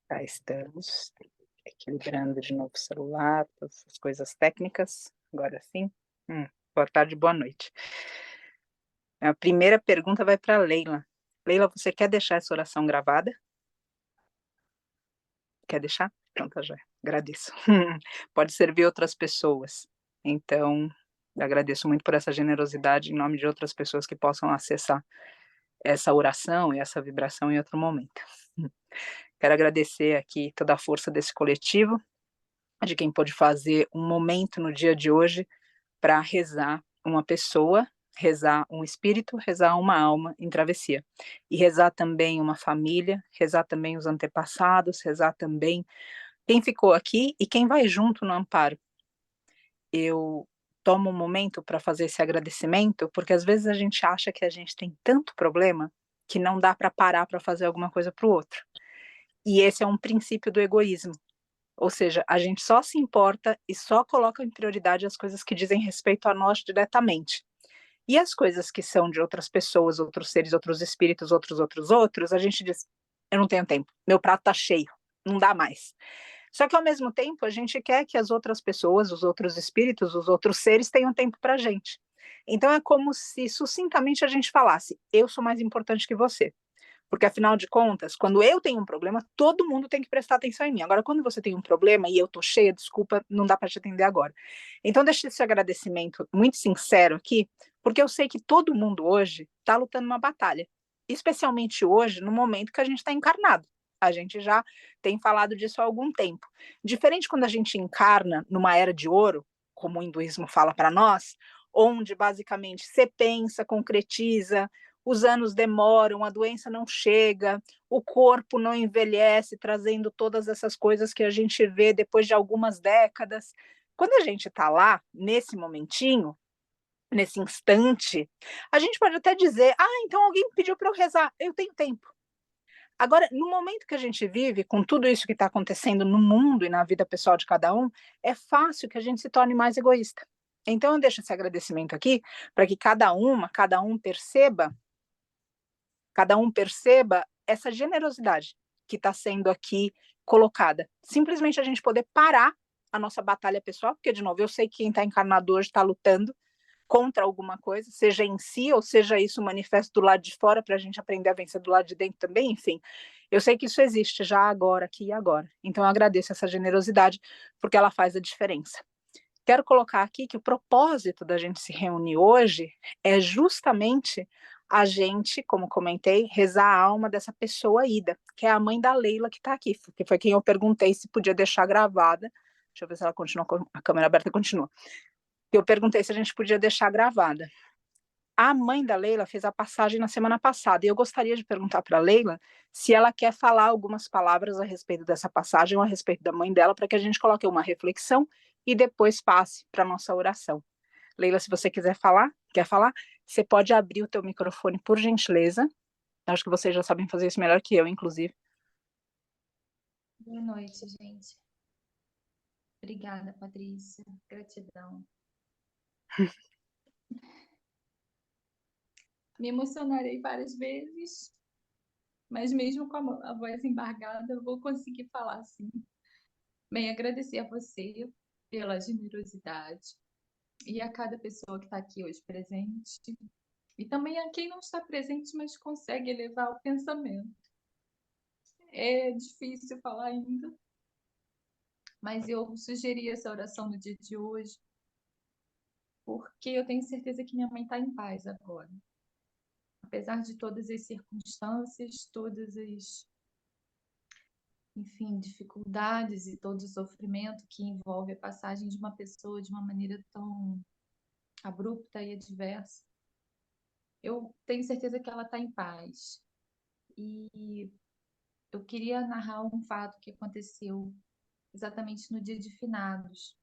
Cá estamos, equilibrando de novo o celular, todas essas coisas técnicas, agora sim. Boa tarde, boa noite. A primeira pergunta vai para Leila. Leila, você quer deixar essa oração gravada? Quer deixar? Pronto, já agradeço. Pode servir outras pessoas, então, agradeço muito por essa generosidade em nome de outras pessoas que possam acessar essa oração e essa vibração em outro momento. Quero agradecer aqui toda a força desse coletivo, de quem pôde fazer um momento no dia de hoje para rezar uma pessoa, rezar um espírito, rezar uma alma em travessia. E rezar também uma família, rezar também os antepassados, rezar também quem ficou aqui e quem vai junto no amparo. Eu tomo um momento para fazer esse agradecimento, porque às vezes a gente acha que a gente tem tanto problema que não dá para parar para fazer alguma coisa para o outro. E esse é um princípio do egoísmo. Ou seja, a gente só se importa e só coloca em prioridade as coisas que dizem respeito a nós diretamente. E as coisas que são de outras pessoas, outros seres, outros espíritos, outros, a gente diz: eu não tenho tempo, meu prato está cheio, não dá mais. Só que ao mesmo tempo a gente quer que as outras pessoas, os outros espíritos, os outros seres tenham tempo para a gente. Então é como se sucintamente a gente falasse: eu sou mais importante que você. Porque, afinal de contas, quando eu tenho um problema, todo mundo tem que prestar atenção em mim. Agora, quando você tem um problema e eu tô cheia, desculpa, não dá para te atender agora. Então, deixa esse agradecimento muito sincero aqui, porque eu sei que todo mundo hoje está lutando uma batalha. Especialmente hoje, no momento que a gente está encarnado. A gente já tem falado disso há algum tempo. Diferente quando a gente encarna numa era de ouro, como o hinduísmo fala para nós, onde basicamente você pensa, concretiza, os anos demoram, a doença não chega, o corpo não envelhece, trazendo todas essas coisas que a gente vê depois de algumas décadas. Quando a gente está lá, nesse momentinho, nesse instante, a gente pode até dizer: ah, então alguém pediu para eu rezar, eu tenho tempo. Agora, no momento que a gente vive, com tudo isso que está acontecendo no mundo e na vida pessoal de cada um, é fácil que a gente se torne mais egoísta. Então, eu deixo esse agradecimento aqui para que cada um perceba essa generosidade que está sendo aqui colocada. Simplesmente a gente poder parar a nossa batalha pessoal, porque, de novo, eu sei que quem está encarnado hoje está lutando contra alguma coisa, seja em si, ou seja isso manifesto do lado de fora, para a gente aprender a vencer do lado de dentro também, enfim. Eu sei que isso existe já agora, aqui e agora. Então, eu agradeço essa generosidade, porque ela faz a diferença. Quero colocar aqui que o propósito da gente se reunir hoje é justamente a gente, como comentei, rezar a alma dessa pessoa ida, que é a mãe da Leila que está aqui, que foi quem eu perguntei se podia deixar gravada. Deixa eu ver se ela continua com a câmera aberta, continua. Eu perguntei se a gente podia deixar gravada. A mãe da Leila fez a passagem na semana passada, e eu gostaria de perguntar para a Leila se ela quer falar algumas palavras a respeito dessa passagem ou a respeito da mãe dela, para que a gente coloque uma reflexão e depois passe para a nossa oração. Leila, se você quiser falar, quer falar, você pode abrir o teu microfone, por gentileza. Acho que vocês já sabem fazer isso melhor que eu, inclusive. Boa noite, gente. Obrigada, Patrícia. Gratidão. Me emocionarei várias vezes, mas mesmo com a voz embargada, eu vou conseguir falar sim. Bem, agradecer a você pela generosidade e a cada pessoa que está aqui hoje presente, e também a quem não está presente, mas consegue elevar o pensamento. É difícil falar ainda, mas eu sugeri essa oração no dia de hoje, porque eu tenho certeza que minha mãe está em paz agora. Apesar de todas as circunstâncias, todas as, enfim, dificuldades e todo o sofrimento que envolve a passagem de uma pessoa de uma maneira tão abrupta e adversa, eu tenho certeza que ela está em paz. E eu queria narrar um fato que aconteceu exatamente no dia de finados.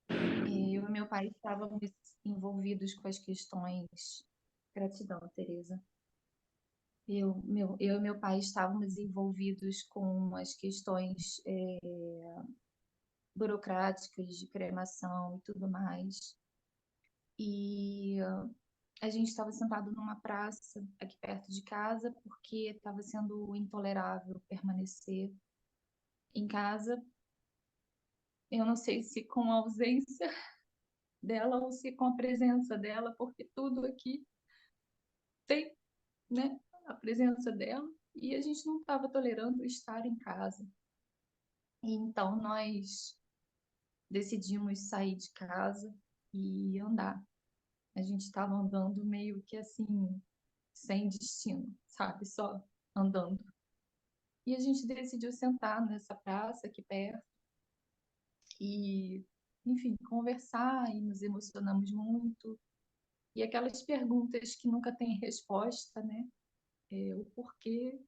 Eu e meu pai estávamos envolvidos com as questões. Gratidão, Tereza. Eu e meu pai estávamos envolvidos com as questões burocráticas de cremação e tudo mais. E A gente estava sentado numa praça aqui perto de casa, porque estava sendo intolerável permanecer em casa. Eu não sei se com a ausência dela ou se com a presença dela, porque tudo aqui tem, né, a presença dela, e a gente não estava tolerando estar em casa. E então nós decidimos sair de casa e andar. A gente estava andando meio que assim, sem destino, sabe? Só andando. E a gente decidiu sentar nessa praça aqui perto e, enfim, conversar, e nos emocionamos muito. E aquelas perguntas que nunca têm resposta, né? O porquê,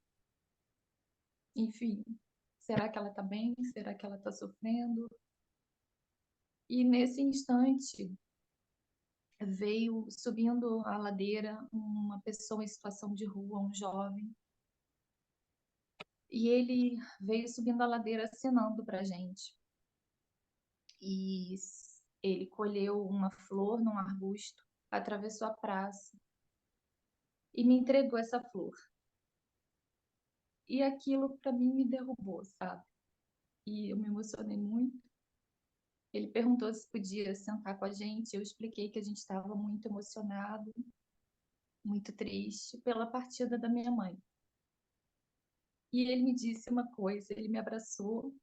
enfim, será que ela está bem? Será que ela está sofrendo? E nesse instante veio subindo a ladeira uma pessoa em situação de rua, um jovem, e ele veio subindo a ladeira acenando para a gente. E ele colheu uma flor num arbusto, atravessou a praça e me entregou essa flor. E aquilo para mim me derrubou, sabe? E eu me emocionei muito. Ele perguntou se podia sentar com a gente. Eu expliquei que a gente estava muito emocionado, muito triste pela partida da minha mãe. E ele me disse uma coisa, ele me abraçou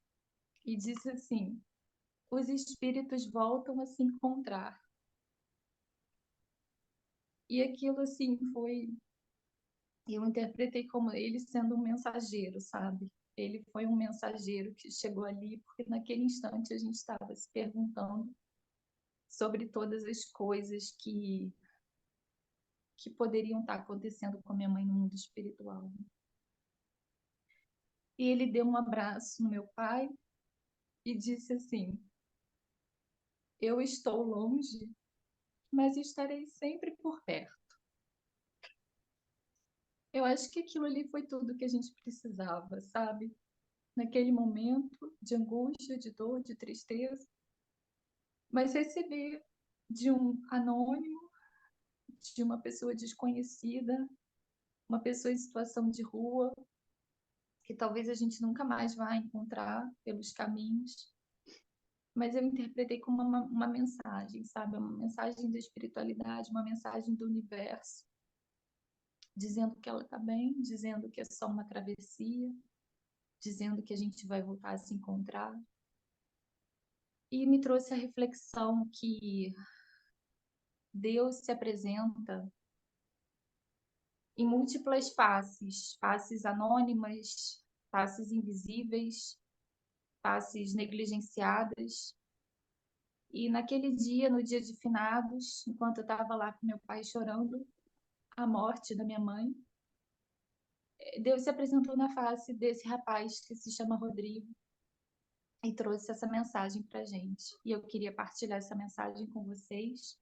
e disse assim: os espíritos voltam a se encontrar. E aquilo assim foi, eu interpretei como ele sendo um mensageiro, sabe? Ele foi um mensageiro que chegou ali porque naquele instante a gente estava se perguntando sobre todas as coisas que poderiam estar acontecendo com a minha mãe no mundo espiritual. E ele deu um abraço no meu pai e disse assim: eu estou longe, mas estarei sempre por perto. Eu acho que aquilo ali foi tudo que a gente precisava, sabe? Naquele momento de angústia, de dor, de tristeza, mas receber de um anônimo, de uma pessoa desconhecida, uma pessoa em situação de rua, que talvez a gente nunca mais vá encontrar pelos caminhos, mas eu interpretei como uma mensagem, sabe? Uma mensagem da espiritualidade, uma mensagem do universo, dizendo que ela está bem, dizendo que é só uma travessia, dizendo que a gente vai voltar a se encontrar. E me trouxe a reflexão que Deus se apresenta em múltiplas faces, faces anônimas, faces invisíveis, faces negligenciadas. E naquele dia, no dia de finados, enquanto eu estava lá com meu pai chorando a morte da minha mãe, Deus se apresentou na face desse rapaz que se chama Rodrigo e trouxe essa mensagem para gente. E eu queria partilhar essa mensagem com vocês,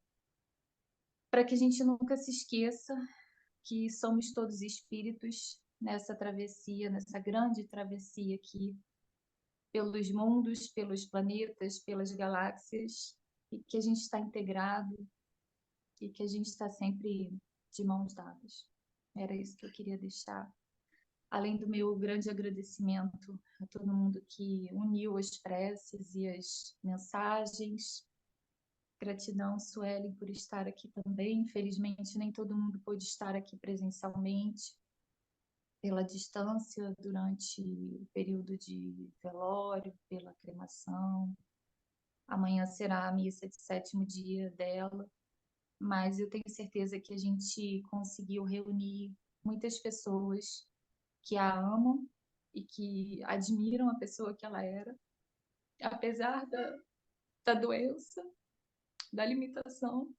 para que a gente nunca se esqueça que somos todos espíritos nessa travessia, nessa grande travessia aqui, pelos mundos, pelos planetas, pelas galáxias, e que a gente está integrado e que a gente está sempre de mãos dadas. Era isso que eu queria deixar. Além do meu grande agradecimento a todo mundo que uniu as preces e as mensagens. Gratidão, Suelen, por estar aqui também. Infelizmente, nem todo mundo pôde estar aqui presencialmente, pela distância durante o período de velório, pela cremação. Amanhã será a missa de 7º dia dela, mas eu tenho certeza que a gente conseguiu reunir muitas pessoas que a amam e que admiram a pessoa que ela era, apesar da doença, da limitação.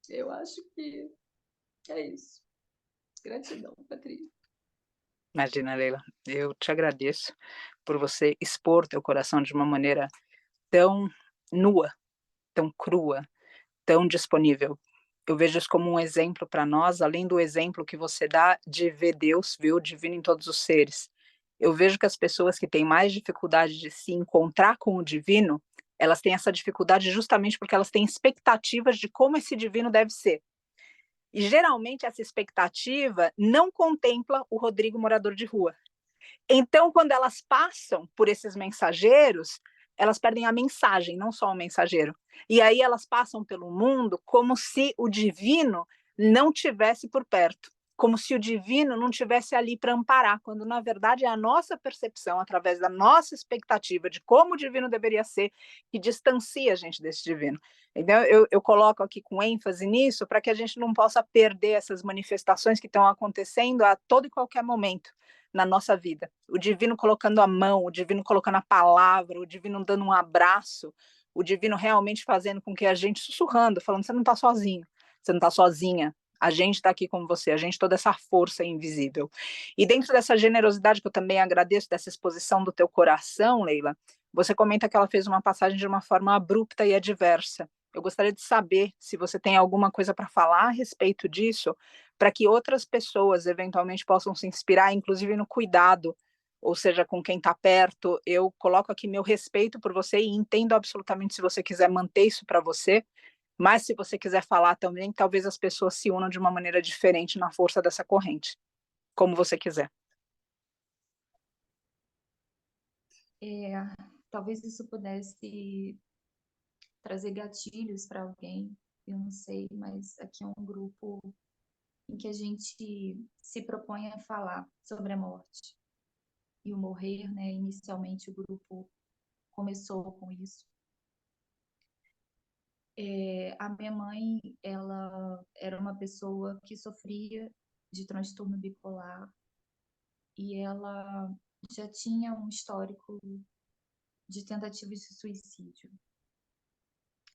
Eu acho que é isso. Gratidão, Patrícia. Imagina, Leila, eu te agradeço por você expor teu coração de uma maneira tão nua, tão crua, tão disponível. Eu vejo isso como um exemplo para nós, além do exemplo que você dá de ver Deus, ver o divino em todos os seres. Eu vejo que as pessoas que têm mais dificuldade de se encontrar com o divino Elas têm essa dificuldade justamente porque elas têm expectativas de como esse divino deve ser. E geralmente essa expectativa não contempla o Rodrigo morador de rua. Então, quando elas passam por esses mensageiros, elas perdem a mensagem, não só o mensageiro. E aí elas passam pelo mundo como se o divino não tivesse por perto, como se o divino não tivesse ali para amparar, quando na verdade é a nossa percepção, através da nossa expectativa de como o divino deveria ser, que distancia a gente desse divino. Então, eu coloco aqui com ênfase nisso para que a gente não possa perder essas manifestações que estão acontecendo a todo e qualquer momento na nossa vida. O divino colocando a mão, o divino colocando a palavra, o divino dando um abraço, o divino realmente fazendo com que a gente sussurrando, falando, você não está sozinho, você não está sozinha, a gente está aqui com você, a gente, toda essa força invisível. E dentro dessa generosidade que eu também agradeço, dessa exposição do teu coração, Leila, você comenta que ela fez uma passagem de uma forma abrupta e adversa. Eu gostaria de saber se você tem alguma coisa para falar a respeito disso, para que outras pessoas eventualmente possam se inspirar, inclusive no cuidado, ou seja, com quem está perto. Eu coloco aqui meu respeito por você e entendo absolutamente se você quiser manter isso para você, mas se você quiser falar também, talvez as pessoas se unam de uma maneira diferente na força dessa corrente, como você quiser. Talvez isso pudesse trazer gatilhos para alguém, eu não sei, mas aqui é um grupo em que a gente se propõe a falar sobre a morte e o morrer, né? Inicialmente o grupo começou com isso. A minha mãe, ela era uma pessoa que sofria de transtorno bipolar e ela já tinha um histórico de tentativas de suicídio.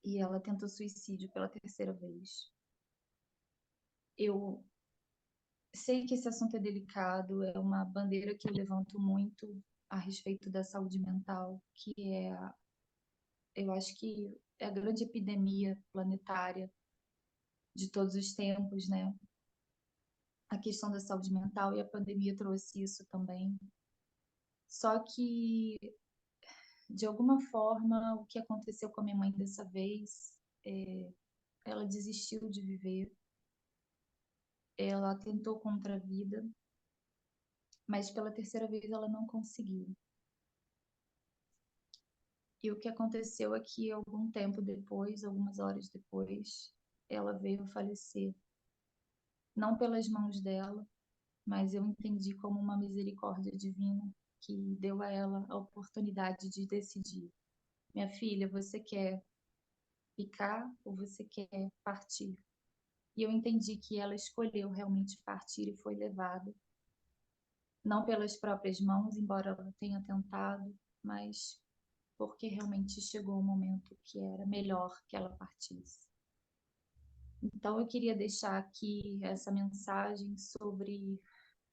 E ela tentou suicídio pela terceira vez. Eu sei que esse assunto é delicado, é uma bandeira que eu levanto muito a respeito da saúde mental, que eu acho que é a grande epidemia planetária de todos os tempos, né? A questão da saúde mental, e a pandemia trouxe isso também. Só que, de alguma forma, o que aconteceu com a minha mãe dessa vez, ela desistiu de viver, ela tentou contra a vida, mas pela terceira vez ela não conseguiu. E o que aconteceu é que algum tempo depois, algumas horas depois, ela veio a falecer. Não pelas mãos dela, mas eu entendi como uma misericórdia divina que deu a ela a oportunidade de decidir. Minha filha, você quer ficar ou você quer partir? E eu entendi que ela escolheu realmente partir e foi levada. Não pelas próprias mãos, embora ela tenha tentado, mas porque realmente chegou o momento que era melhor que ela partisse. Então, eu queria deixar aqui essa mensagem sobre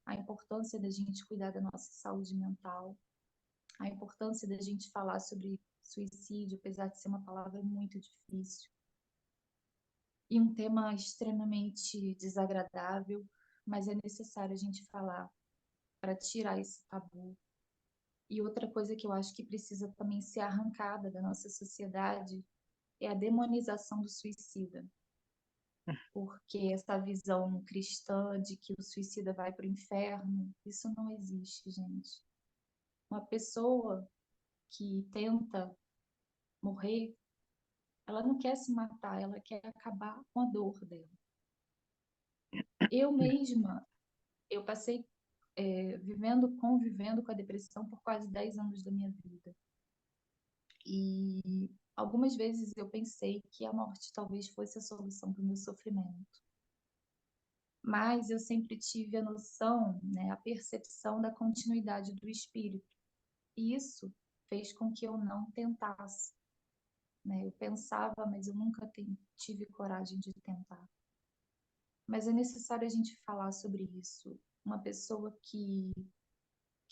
a importância da gente cuidar da nossa saúde mental, a importância da gente falar sobre suicídio, apesar de ser uma palavra muito difícil, e um tema extremamente desagradável, mas é necessário a gente falar para tirar esse tabu. E outra coisa que eu acho que precisa também ser arrancada da nossa sociedade é a demonização do suicida. Porque essa visão cristã de que o suicida vai para o inferno, isso não existe, gente. Uma pessoa que tenta morrer, ela não quer se matar, ela quer acabar com a dor dela. Eu mesma, eu passei convivendo com a depressão por quase 10 anos da minha vida. E algumas vezes eu pensei que a morte talvez fosse a solução para o meu sofrimento. Mas eu sempre tive a noção, né, a percepção da continuidade do espírito. E isso fez com que eu não tentasse. Né? Eu pensava, mas eu nunca tive coragem de tentar. Mas é necessário a gente falar sobre isso. Uma pessoa que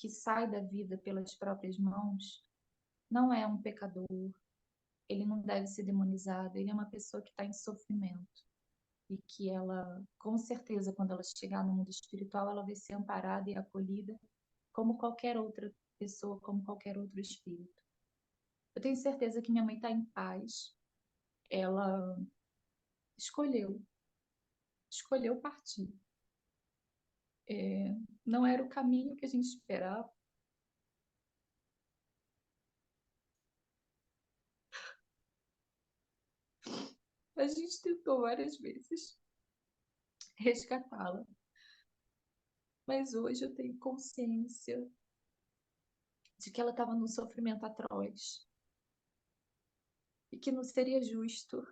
sai da vida pelas próprias mãos não é um pecador, ele não deve ser demonizado, ele é uma pessoa que está em sofrimento. E que ela, com certeza, quando ela chegar no mundo espiritual, ela vai ser amparada e acolhida como qualquer outra pessoa, como qualquer outro espírito. Eu tenho certeza que minha mãe está em paz. Ela escolheu partir. Não era o caminho que a gente esperava. A gente tentou várias vezes resgatá-la, mas hoje eu tenho consciência de que ela estava num sofrimento atroz e que não seria justo,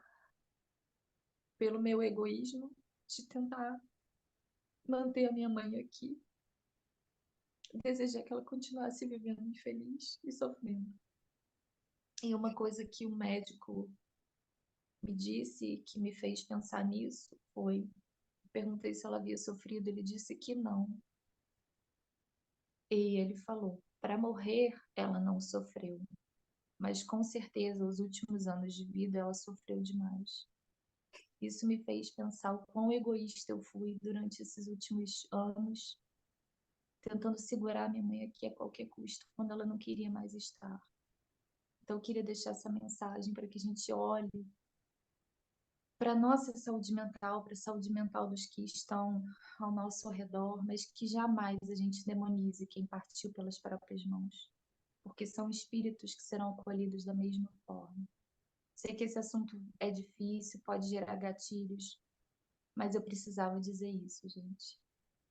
pelo meu egoísmo, de tentar manter a minha mãe aqui, desejar que ela continuasse vivendo infeliz e sofrendo. E uma coisa que o médico me disse, que me fez pensar nisso, foi: perguntei se ela havia sofrido, ele disse que não. E ele falou: para morrer, ela não sofreu, mas com certeza os últimos anos de vida ela sofreu demais. Isso me fez pensar o quão egoísta eu fui durante esses últimos anos, tentando segurar minha mãe aqui a qualquer custo, quando ela não queria mais estar. Então eu queria deixar essa mensagem para que a gente olhe para a nossa saúde mental, para a saúde mental dos que estão ao nosso redor, mas que jamais a gente demonize quem partiu pelas próprias mãos, porque são espíritos que serão acolhidos da mesma forma. Sei que esse assunto é difícil, pode gerar gatilhos, mas eu precisava dizer isso, gente.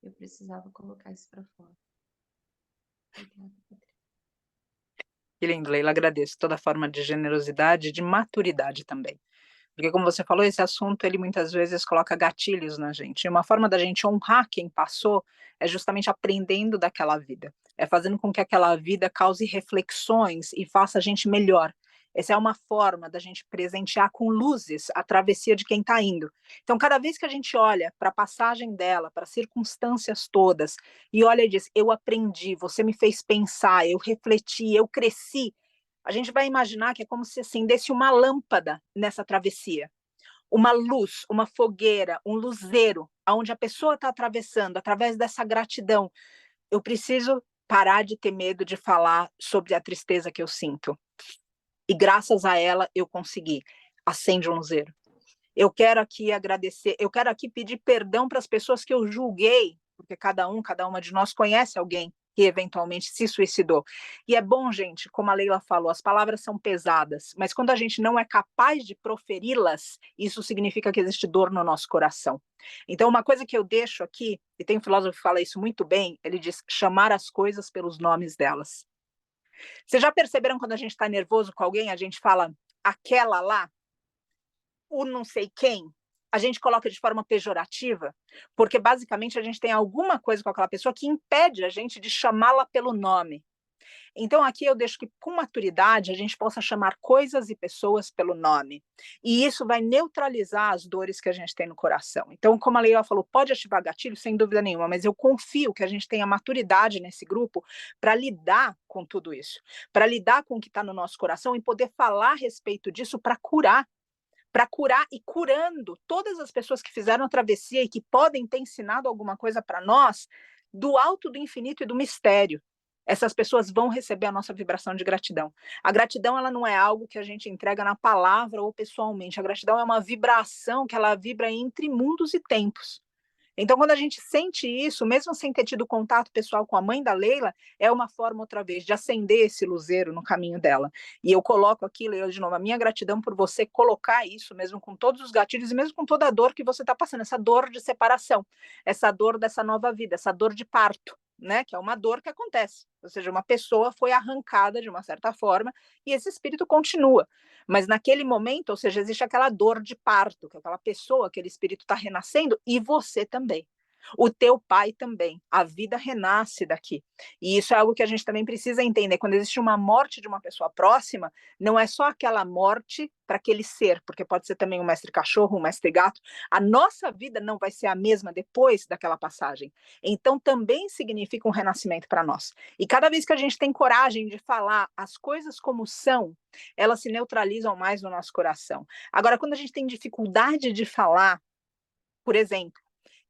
Eu precisava colocar isso para fora. Obrigada, Patrícia. Que lindo, Leila, agradeço toda forma de generosidade e de maturidade também. Porque, como você falou, esse assunto, ele muitas vezes coloca gatilhos na gente. E uma forma da gente honrar quem passou é justamente aprendendo daquela vida. É fazendo com que aquela vida cause reflexões e faça a gente melhor. Essa é uma forma da gente presentear com luzes a travessia de quem está indo. Então, cada vez que a gente olha para a passagem dela, para as circunstâncias todas, e olha e diz: eu aprendi, você me fez pensar, eu refleti, eu cresci, a gente vai imaginar que é como se acendesse uma lâmpada nessa travessia, uma luz, uma fogueira, um luzeiro, aonde a pessoa está atravessando, através dessa gratidão. Eu preciso parar de ter medo de falar sobre a tristeza que eu sinto. E graças a ela eu consegui. Acende um luzeiro. Eu quero aqui agradecer, eu quero aqui pedir perdão para as pessoas que eu julguei, porque cada uma de nós conhece alguém que eventualmente se suicidou. E é bom, gente, como a Leila falou, as palavras são pesadas, mas quando a gente não é capaz de proferi-las, isso significa que existe dor no nosso coração. Então, uma coisa que eu deixo aqui, e tem um filósofo que fala isso muito bem, ele diz: chamar as coisas pelos nomes delas. Vocês já perceberam quando a gente está nervoso com alguém, a gente fala aquela lá? O não sei quem, a gente coloca de forma pejorativa, porque basicamente a gente tem alguma coisa com aquela pessoa que impede a gente de chamá-la pelo nome. Então aqui eu deixo que com maturidade a gente possa chamar coisas e pessoas pelo nome. E isso vai neutralizar as dores que a gente tem no coração. Então, como a Leila falou, pode ativar gatilho, sem dúvida nenhuma, mas eu confio que a gente tenha maturidade nesse grupo para lidar com tudo isso, para lidar com o que está no nosso coração e poder falar a respeito disso para curar e curando todas as pessoas que fizeram a travessia e que podem ter ensinado alguma coisa para nós do alto do infinito e do mistério. Essas pessoas vão receber a nossa vibração de gratidão. A gratidão, ela não é algo que a gente entrega na palavra ou pessoalmente. A gratidão é uma vibração que ela vibra entre mundos e tempos. Então, quando a gente sente isso, mesmo sem ter tido contato pessoal com a mãe da Leila, é uma forma, outra vez, de acender esse luzeiro no caminho dela. E eu coloco aqui, Leila, de novo, a minha gratidão por você colocar isso, mesmo com todos os gatilhos e mesmo com toda a dor que você está passando, essa dor de separação, essa dor dessa nova vida, essa dor de parto, né? Que é uma dor que acontece. Ou seja, uma pessoa foi arrancada de uma certa forma e esse espírito continua. Mas naquele momento, ou seja, existe aquela dor de parto, que aquela pessoa, aquele espírito está renascendo, e você também. O teu pai também. A vida renasce daqui. E isso é algo que a gente também precisa entender. Quando existe uma morte de uma pessoa próxima, não é só aquela morte para aquele ser, porque pode ser também um mestre cachorro, um mestre gato. A nossa vida não vai ser a mesma depois daquela passagem. Então também significa um renascimento para nós. E cada vez que a gente tem coragem de falar as coisas como são, elas se neutralizam mais no nosso coração. Agora, quando a gente tem dificuldade de falar, por exemplo,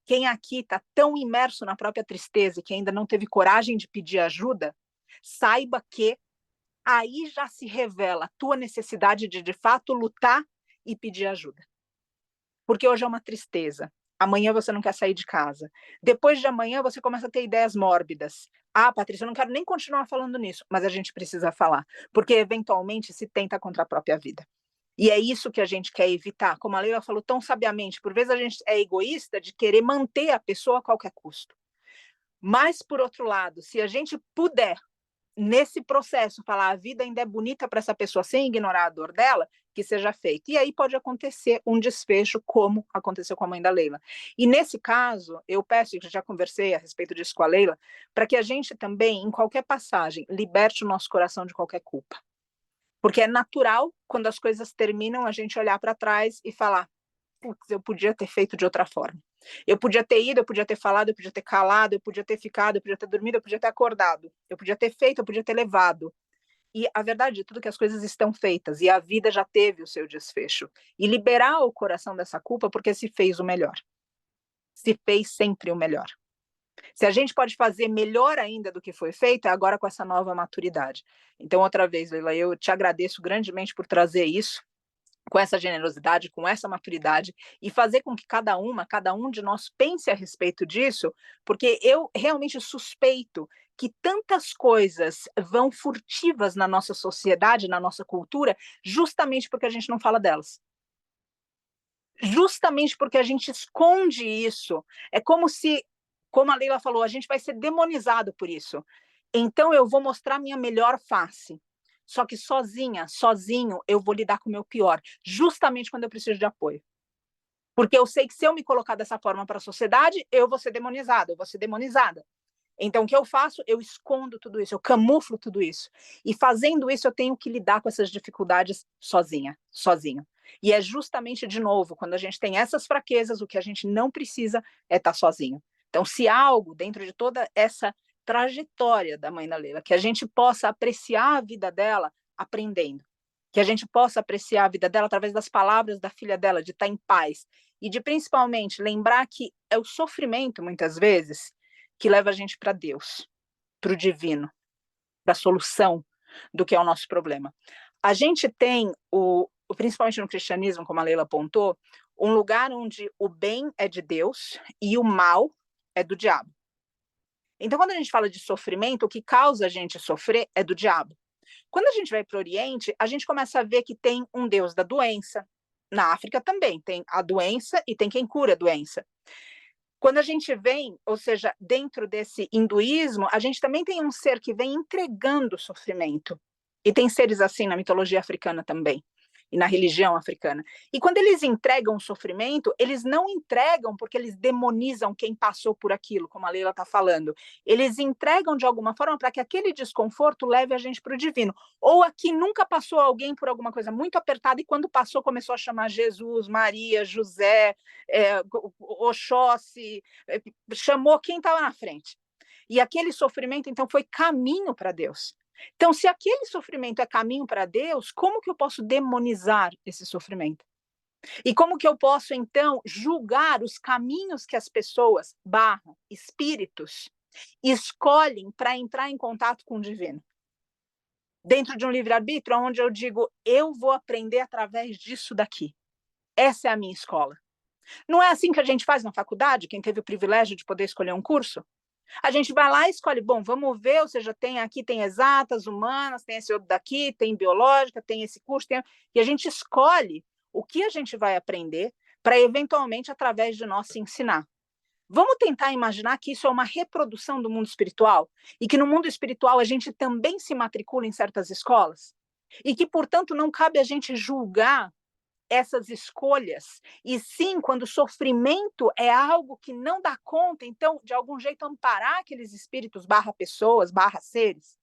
quem aqui está tão imerso na própria tristeza e que ainda não teve coragem de pedir ajuda, saiba que aí já se revela a tua necessidade de fato, lutar e pedir ajuda. Porque hoje é uma tristeza, amanhã você não quer sair de casa, depois de amanhã você começa a ter ideias mórbidas. Ah, Patrícia, eu não quero nem continuar falando nisso, mas a gente precisa falar, porque eventualmente se tenta contra a própria vida. E é isso que a gente quer evitar. Como a Leila falou tão sabiamente, por vezes a gente é egoísta de querer manter a pessoa a qualquer custo. Mas, por outro lado, se a gente puder, nesse processo, falar a vida ainda é bonita para essa pessoa sem ignorar a dor dela, que seja feito. E aí pode acontecer um desfecho, como aconteceu com a mãe da Leila. E nesse caso, eu peço, e já conversei a respeito disso com a Leila, para que a gente também, em qualquer passagem, liberte o nosso coração de qualquer culpa. Porque é natural, quando as coisas terminam, a gente olhar para trás e falar, putz, eu podia ter feito de outra forma. Eu podia ter ido, eu podia ter falado, eu podia ter calado, eu podia ter ficado, eu podia ter dormido, eu podia ter acordado. Eu podia ter feito, eu podia ter levado. E a verdade é tudo que as coisas estão feitas e a vida já teve o seu desfecho. E liberar o coração dessa culpa porque se fez o melhor. Se fez sempre o melhor. Se a gente pode fazer melhor ainda do que foi feito, é agora com essa nova maturidade. Então, outra vez, Leila, eu te agradeço grandemente por trazer isso, com essa generosidade, com essa maturidade, e fazer com que cada um de nós pense a respeito disso, porque eu realmente suspeito que tantas coisas vão furtivas na nossa sociedade, na nossa cultura, justamente porque a gente não fala delas. Justamente porque a gente esconde isso. É como se, como a Leila falou, a gente vai ser demonizado por isso. Então eu vou mostrar minha melhor face. Só que sozinha, sozinho, eu vou lidar com o meu pior, justamente quando eu preciso de apoio. Porque eu sei que se eu me colocar dessa forma para a sociedade, eu vou ser demonizado, eu vou ser demonizada. Então, o que eu faço? Eu escondo tudo isso, eu camuflo tudo isso. E fazendo isso, eu tenho que lidar com essas dificuldades sozinha, sozinho. E é justamente, de novo, quando a gente tem essas fraquezas, o que a gente não precisa é estar sozinho. Então, se há algo dentro de toda essa trajetória da mãe da Leila, que a gente possa apreciar a vida dela aprendendo, que a gente possa apreciar a vida dela através das palavras da filha dela, de estar em paz, e de principalmente lembrar que é o sofrimento, muitas vezes, que leva a gente para Deus, para o divino, para a solução do que é o nosso problema. A gente tem, principalmente no cristianismo, como a Leila apontou, um lugar onde o bem é de Deus e o mal é do diabo. Então, quando a gente fala de sofrimento, o que causa a gente sofrer é do diabo. Quando a gente vai para o Oriente, a gente começa a ver que tem um Deus da doença. Na África também tem a doença e tem quem cura a doença. Quando a gente vem, ou seja, dentro desse hinduísmo, a gente também tem um ser que vem entregando sofrimento. E tem seres assim na mitologia africana também, e na religião africana. E quando eles entregam o sofrimento, eles não entregam porque eles demonizam quem passou por aquilo, como a Leila está falando. Eles entregam de alguma forma para que aquele desconforto leve a gente para o divino. Ou aqui nunca passou alguém por alguma coisa muito apertada e quando passou começou a chamar Jesus, Maria, José, Oxóssi, chamou quem estava na frente. E aquele sofrimento, então, foi caminho para Deus. Então, se aquele sofrimento é caminho para Deus, como que eu posso demonizar esse sofrimento? E como que eu posso, então, julgar os caminhos que as pessoas, espíritos, escolhem para entrar em contato com o divino? Dentro de um livre-arbítrio, onde eu digo, eu vou aprender através disso daqui. Essa é a minha escola. Não é assim que a gente faz na faculdade, quem teve o privilégio de poder escolher um curso? A gente vai lá e escolhe, bom, vamos ver, ou seja, tem exatas, humanas, tem esse outro daqui, tem biológica, tem esse curso, e a gente escolhe o que a gente vai aprender para, eventualmente, através de nós, se ensinar. Vamos tentar imaginar que isso é uma reprodução do mundo espiritual e que no mundo espiritual a gente também se matricula em certas escolas e que, portanto, não cabe a gente julgar essas escolhas, e sim, quando o sofrimento é algo que não dá conta, então, de algum jeito, amparar aqueles espíritos, pessoas, seres.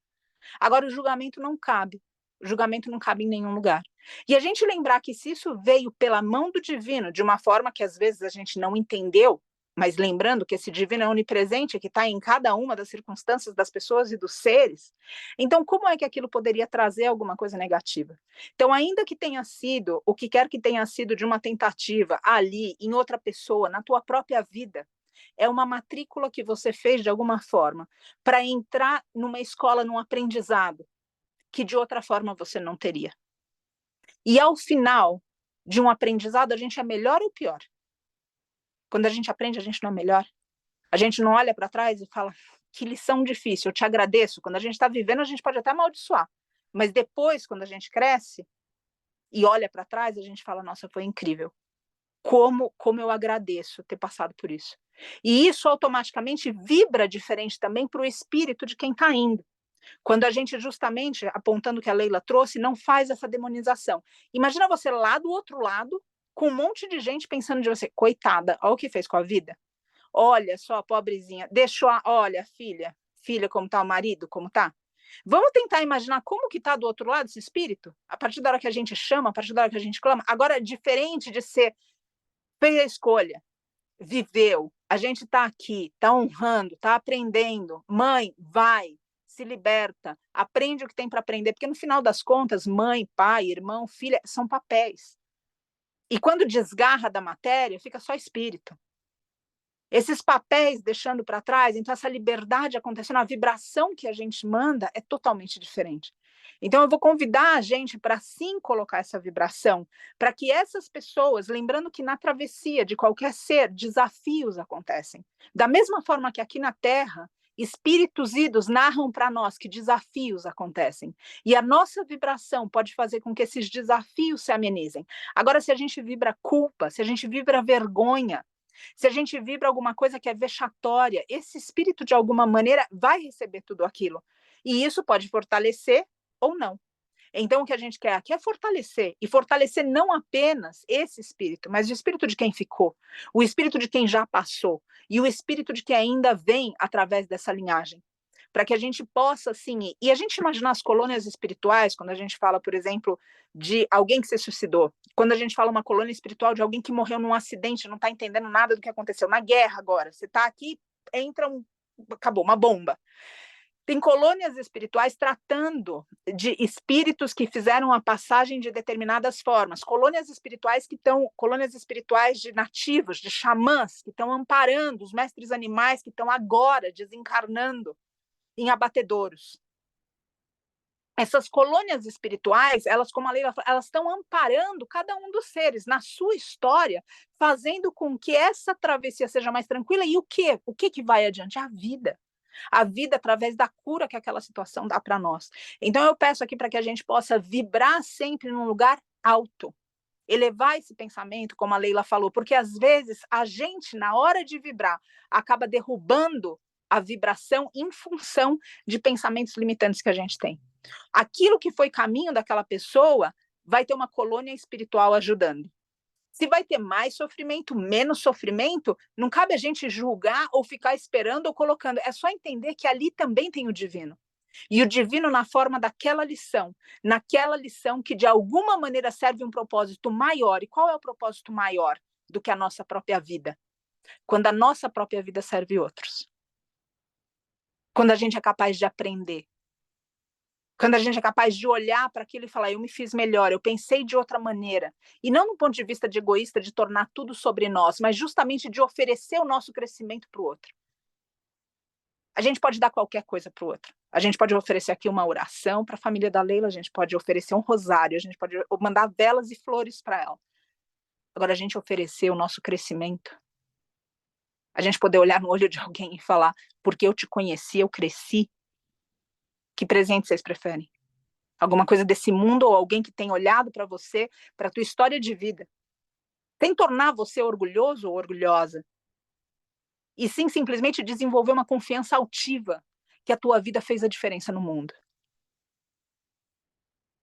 Agora, o julgamento não cabe. O julgamento não cabe em nenhum lugar. E a gente lembrar que se isso veio pela mão do divino, de uma forma que às vezes a gente não entendeu, mas lembrando que esse divino é onipresente, que está em cada uma das circunstâncias das pessoas e dos seres, então como é que aquilo poderia trazer alguma coisa negativa? Então, ainda que tenha sido, o que quer que tenha sido de uma tentativa ali, em outra pessoa, na tua própria vida, é uma matrícula que você fez de alguma forma para entrar numa escola, num aprendizado. que de outra forma você não teria. E ao final de um aprendizado, a gente é melhor ou pior? Quando a gente aprende, a gente não é melhor. A gente não olha para trás e fala, que lição difícil, eu te agradeço. Quando a gente está vivendo, a gente pode até amaldiçoar. Mas depois, quando a gente cresce e olha para trás, a gente fala, nossa, foi incrível. Como eu agradeço ter passado por isso. E isso automaticamente vibra diferente também para o espírito de quem está indo. Quando a gente justamente, apontando o que a Leila trouxe, não faz essa demonização. Imagina você lá do outro lado, com um monte de gente pensando de você, coitada, olha o que fez com a vida. Olha só, pobrezinha, deixou, olha, filha como tá, o marido como tá. Vamos tentar imaginar como que tá do outro lado esse espírito? A partir da hora que a gente chama, a partir da hora que a gente clama. Agora, diferente de ser, fez a escolha, viveu, a gente tá aqui, tá honrando, tá aprendendo. Mãe, vai, se liberta, aprende o que tem para aprender, porque no final das contas, mãe, pai, irmão, filha, são papéis. E quando desgarra da matéria, fica só espírito. Esses papéis deixando para trás, então essa liberdade acontecendo, a vibração que a gente manda é totalmente diferente. Então eu vou convidar a gente para sim colocar essa vibração, para que essas pessoas, lembrando que na travessia de qualquer ser, desafios acontecem. Da mesma forma que aqui na Terra, espíritos idos narram para nós que desafios acontecem. E a nossa vibração pode fazer com que esses desafios se amenizem. Agora, se a gente vibra culpa, se a gente vibra vergonha, se a gente vibra alguma coisa que é vexatória, esse espírito, de alguma maneira, vai receber tudo aquilo. E isso pode fortalecer ou não. Então, o que a gente quer aqui é fortalecer. E fortalecer não apenas esse espírito, mas o espírito de quem ficou, o espírito de quem já passou, e o espírito de quem ainda vem através dessa linhagem. Para que a gente possa, assim, e a gente imaginar as colônias espirituais, quando a gente fala, por exemplo, de alguém que se suicidou, quando a gente fala uma colônia espiritual de alguém que morreu num acidente, não está entendendo nada do que aconteceu, na guerra agora, você está aqui, acabou, uma bomba. Tem colônias espirituais tratando de espíritos que fizeram a passagem de determinadas formas, colônias espirituais de nativos, de xamãs, que estão amparando os mestres animais que estão agora desencarnando em abatedouros. Essas colônias espirituais, elas, como a Leila falou, elas estão amparando cada um dos seres na sua história, fazendo com que essa travessia seja mais tranquila. E o quê? O que vai adiante? A vida. A vida através da cura que aquela situação dá para nós. Então eu peço aqui para que a gente possa vibrar sempre num lugar alto, elevar esse pensamento, como a Leila falou, porque às vezes a gente, na hora de vibrar, acaba derrubando a vibração em função de pensamentos limitantes que a gente tem. Aquilo que foi caminho daquela pessoa vai ter uma colônia espiritual ajudando. Se vai ter mais sofrimento, menos sofrimento, não cabe a gente julgar ou ficar esperando ou colocando. É só entender que ali também tem o divino. E o divino na forma daquela lição, naquela lição que de alguma maneira serve um propósito maior. E qual é o propósito maior do que a nossa própria vida? Quando a nossa própria vida serve outros. Quando a gente é capaz de aprender. Quando a gente é capaz de olhar para aquilo e falar, eu me fiz melhor, eu pensei de outra maneira. E não do ponto de vista de egoísta, de tornar tudo sobre nós, mas justamente de oferecer o nosso crescimento para o outro. A gente pode dar qualquer coisa para o outro. A gente pode oferecer aqui uma oração para a família da Leila, a gente pode oferecer um rosário, a gente pode mandar velas e flores para ela. Agora, a gente oferecer o nosso crescimento. A gente poder olhar no olho de alguém e falar, porque eu te conheci, eu cresci. Que presente vocês preferem? Alguma coisa desse mundo ou alguém que tem olhado para você, para a tua história de vida, sem tornar você orgulhoso ou orgulhosa, e sim simplesmente desenvolver uma confiança altiva que a tua vida fez a diferença no mundo.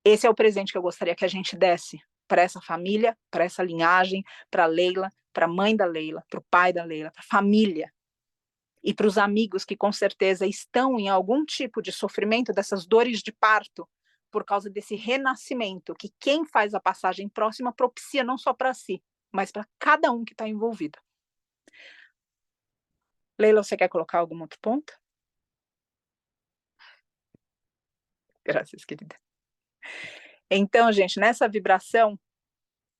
Esse é o presente que eu gostaria que a gente desse para essa família, para essa linhagem, para a Leila, para a mãe da Leila, para o pai da Leila, para a família e para os amigos que com certeza estão em algum tipo de sofrimento dessas dores de parto, por causa desse renascimento, que quem faz a passagem próxima propicia não só para si, mas para cada um que está envolvido. Leila, você quer colocar algum outro ponto? Graças, querida. Então, gente, nessa vibração,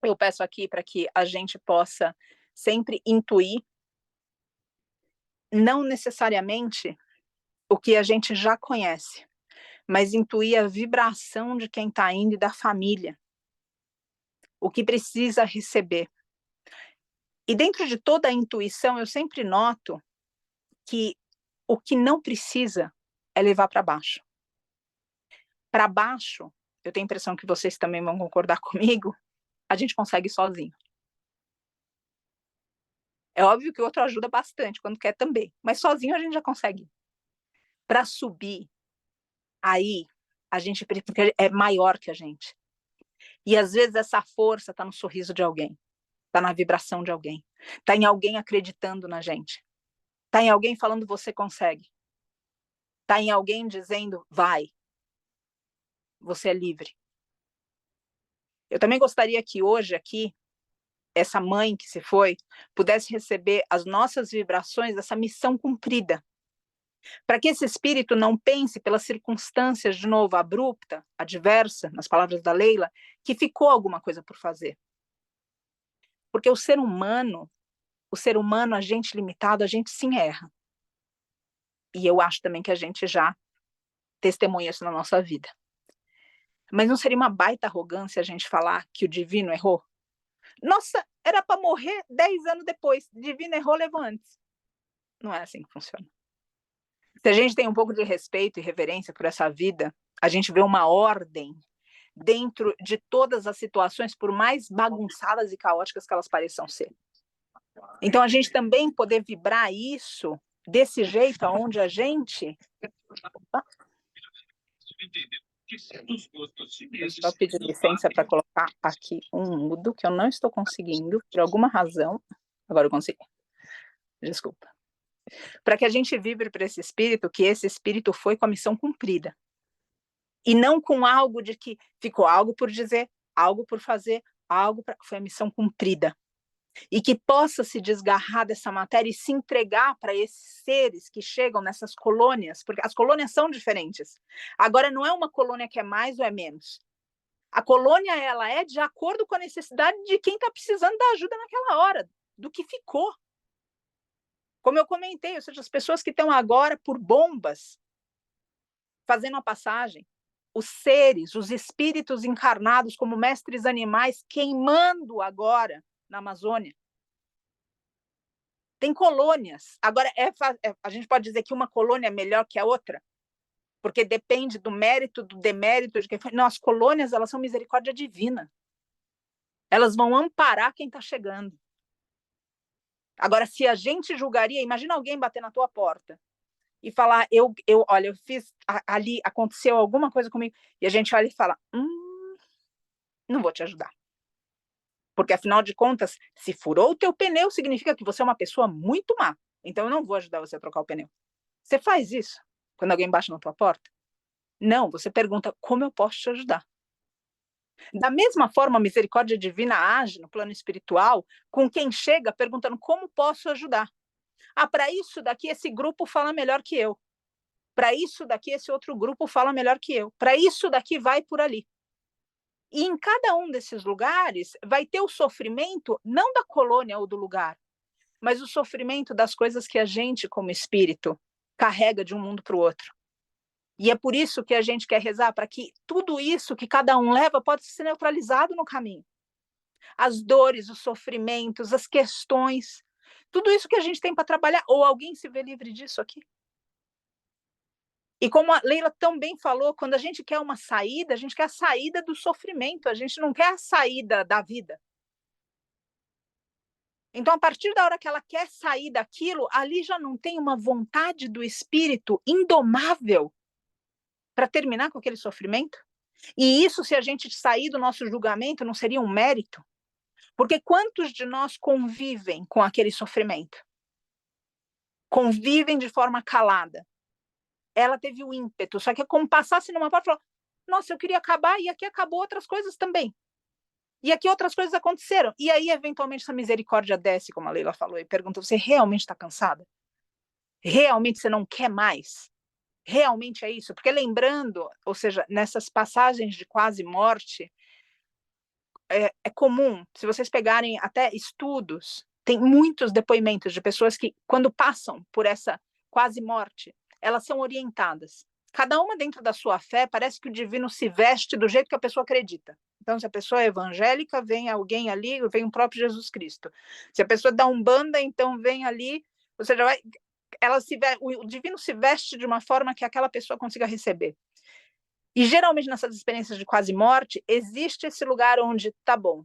eu peço aqui para que a gente possa sempre intuir, não necessariamente o que a gente já conhece, mas intuir a vibração de quem está indo e da família. O que precisa receber. E dentro de toda a intuição, eu sempre noto que o que não precisa é levar para baixo. Para baixo, eu tenho a impressão que vocês também vão concordar comigo, a gente consegue sozinho. É óbvio que o outro ajuda bastante quando quer também, mas sozinho a gente já consegue. Para subir, aí a gente porque é maior que a gente. E às vezes essa força está no sorriso de alguém, está na vibração de alguém, está em alguém acreditando na gente, está em alguém falando você consegue, está em alguém dizendo vai, você é livre. Eu também gostaria que hoje aqui, essa mãe que se foi, pudesse receber as nossas vibrações dessa missão cumprida. Para que esse espírito não pense pelas circunstâncias, de novo, abrupta, adversa, nas palavras da Leila, que ficou alguma coisa por fazer. Porque o ser humano, a gente limitado, a gente sim erra. E eu acho também que a gente já testemunha isso na nossa vida. Mas não seria uma baita arrogância a gente falar que o divino errou? Nossa, era para morrer 10 anos depois. Divino errou, levou antes. Não é assim que funciona. Se a gente tem um pouco de respeito e reverência por essa vida, a gente vê uma ordem dentro de todas as situações, por mais bagunçadas e caóticas que elas pareçam ser. Então, a gente também poder vibrar isso desse jeito, onde a gente... Opa. Deixa eu só pedir licença para colocar aqui um mudo, que eu não estou conseguindo, por alguma razão. Agora eu consegui. Desculpa. Para que a gente vibre para esse espírito, que esse espírito foi com a missão cumprida. E não com algo de que ficou algo por dizer, algo por fazer, foi a missão cumprida. E que possa se desgarrar dessa matéria e se entregar para esses seres que chegam nessas colônias, porque as colônias são diferentes. Agora, não é uma colônia que é mais ou é menos. A colônia, ela é de acordo com a necessidade de quem está precisando da ajuda naquela hora, do que ficou. Como eu comentei, ou seja, as pessoas que estão agora por bombas, fazendo a passagem, os seres, os espíritos encarnados como mestres animais, queimando agora na Amazônia. Tem colônias. Agora, a gente pode dizer que uma colônia é melhor que a outra? Porque depende do mérito, do demérito de quem foi. Não, as colônias, elas são misericórdia divina. Elas vão amparar quem está chegando. Agora, se a gente julgaria, imagina alguém bater na tua porta e falar, olha, eu fiz ali, aconteceu alguma coisa comigo, e a gente olha e fala, não vou te ajudar. Porque, afinal de contas, se furou o teu pneu, significa que você é uma pessoa muito má. Então, eu não vou ajudar você a trocar o pneu. Você faz isso quando alguém bate na tua porta? Não, você pergunta, como eu posso te ajudar? Da mesma forma, a misericórdia divina age no plano espiritual com quem chega perguntando, como posso ajudar? Para isso daqui, esse grupo fala melhor que eu. Para isso daqui, esse outro grupo fala melhor que eu. Para isso daqui, vai por ali. E em cada um desses lugares vai ter o sofrimento, não da colônia ou do lugar, mas o sofrimento das coisas que a gente, como espírito, carrega de um mundo para o outro. E é por isso que a gente quer rezar, para que tudo isso que cada um leva pode ser neutralizado no caminho. As dores, os sofrimentos, as questões, tudo isso que a gente tem para trabalhar, ou alguém se vê livre disso aqui? E como a Leila também falou, quando a gente quer uma saída, a gente quer a saída do sofrimento, a gente não quer a saída da vida. Então, a partir da hora que ela quer sair daquilo, ali já não tem uma vontade do espírito indomável para terminar com aquele sofrimento? E isso, se a gente sair do nosso julgamento, não seria um mérito? Porque quantos de nós convivem com aquele sofrimento? Convivem de forma calada. Ela teve o ímpeto, só que como passasse numa porta e falou, nossa, eu queria acabar, e aqui acabou outras coisas também. E aqui outras coisas aconteceram. E aí, eventualmente, essa misericórdia desce, como a Leila falou, e pergunta, você realmente está cansada? Realmente você não quer mais? Realmente é isso? Porque lembrando, ou seja, nessas passagens de quase morte, é comum, se vocês pegarem até estudos, tem muitos depoimentos de pessoas que, quando passam por essa quase morte, elas são orientadas. Cada uma dentro da sua fé, parece que o divino se veste do jeito que a pessoa acredita. Então, se a pessoa é evangélica, vem alguém ali, vem o próprio Jesus Cristo. Se a pessoa dá Umbanda, então vem ali, você já vai, o divino se veste de uma forma que aquela pessoa consiga receber. E geralmente nessas experiências de quase morte, existe esse lugar onde, tá bom,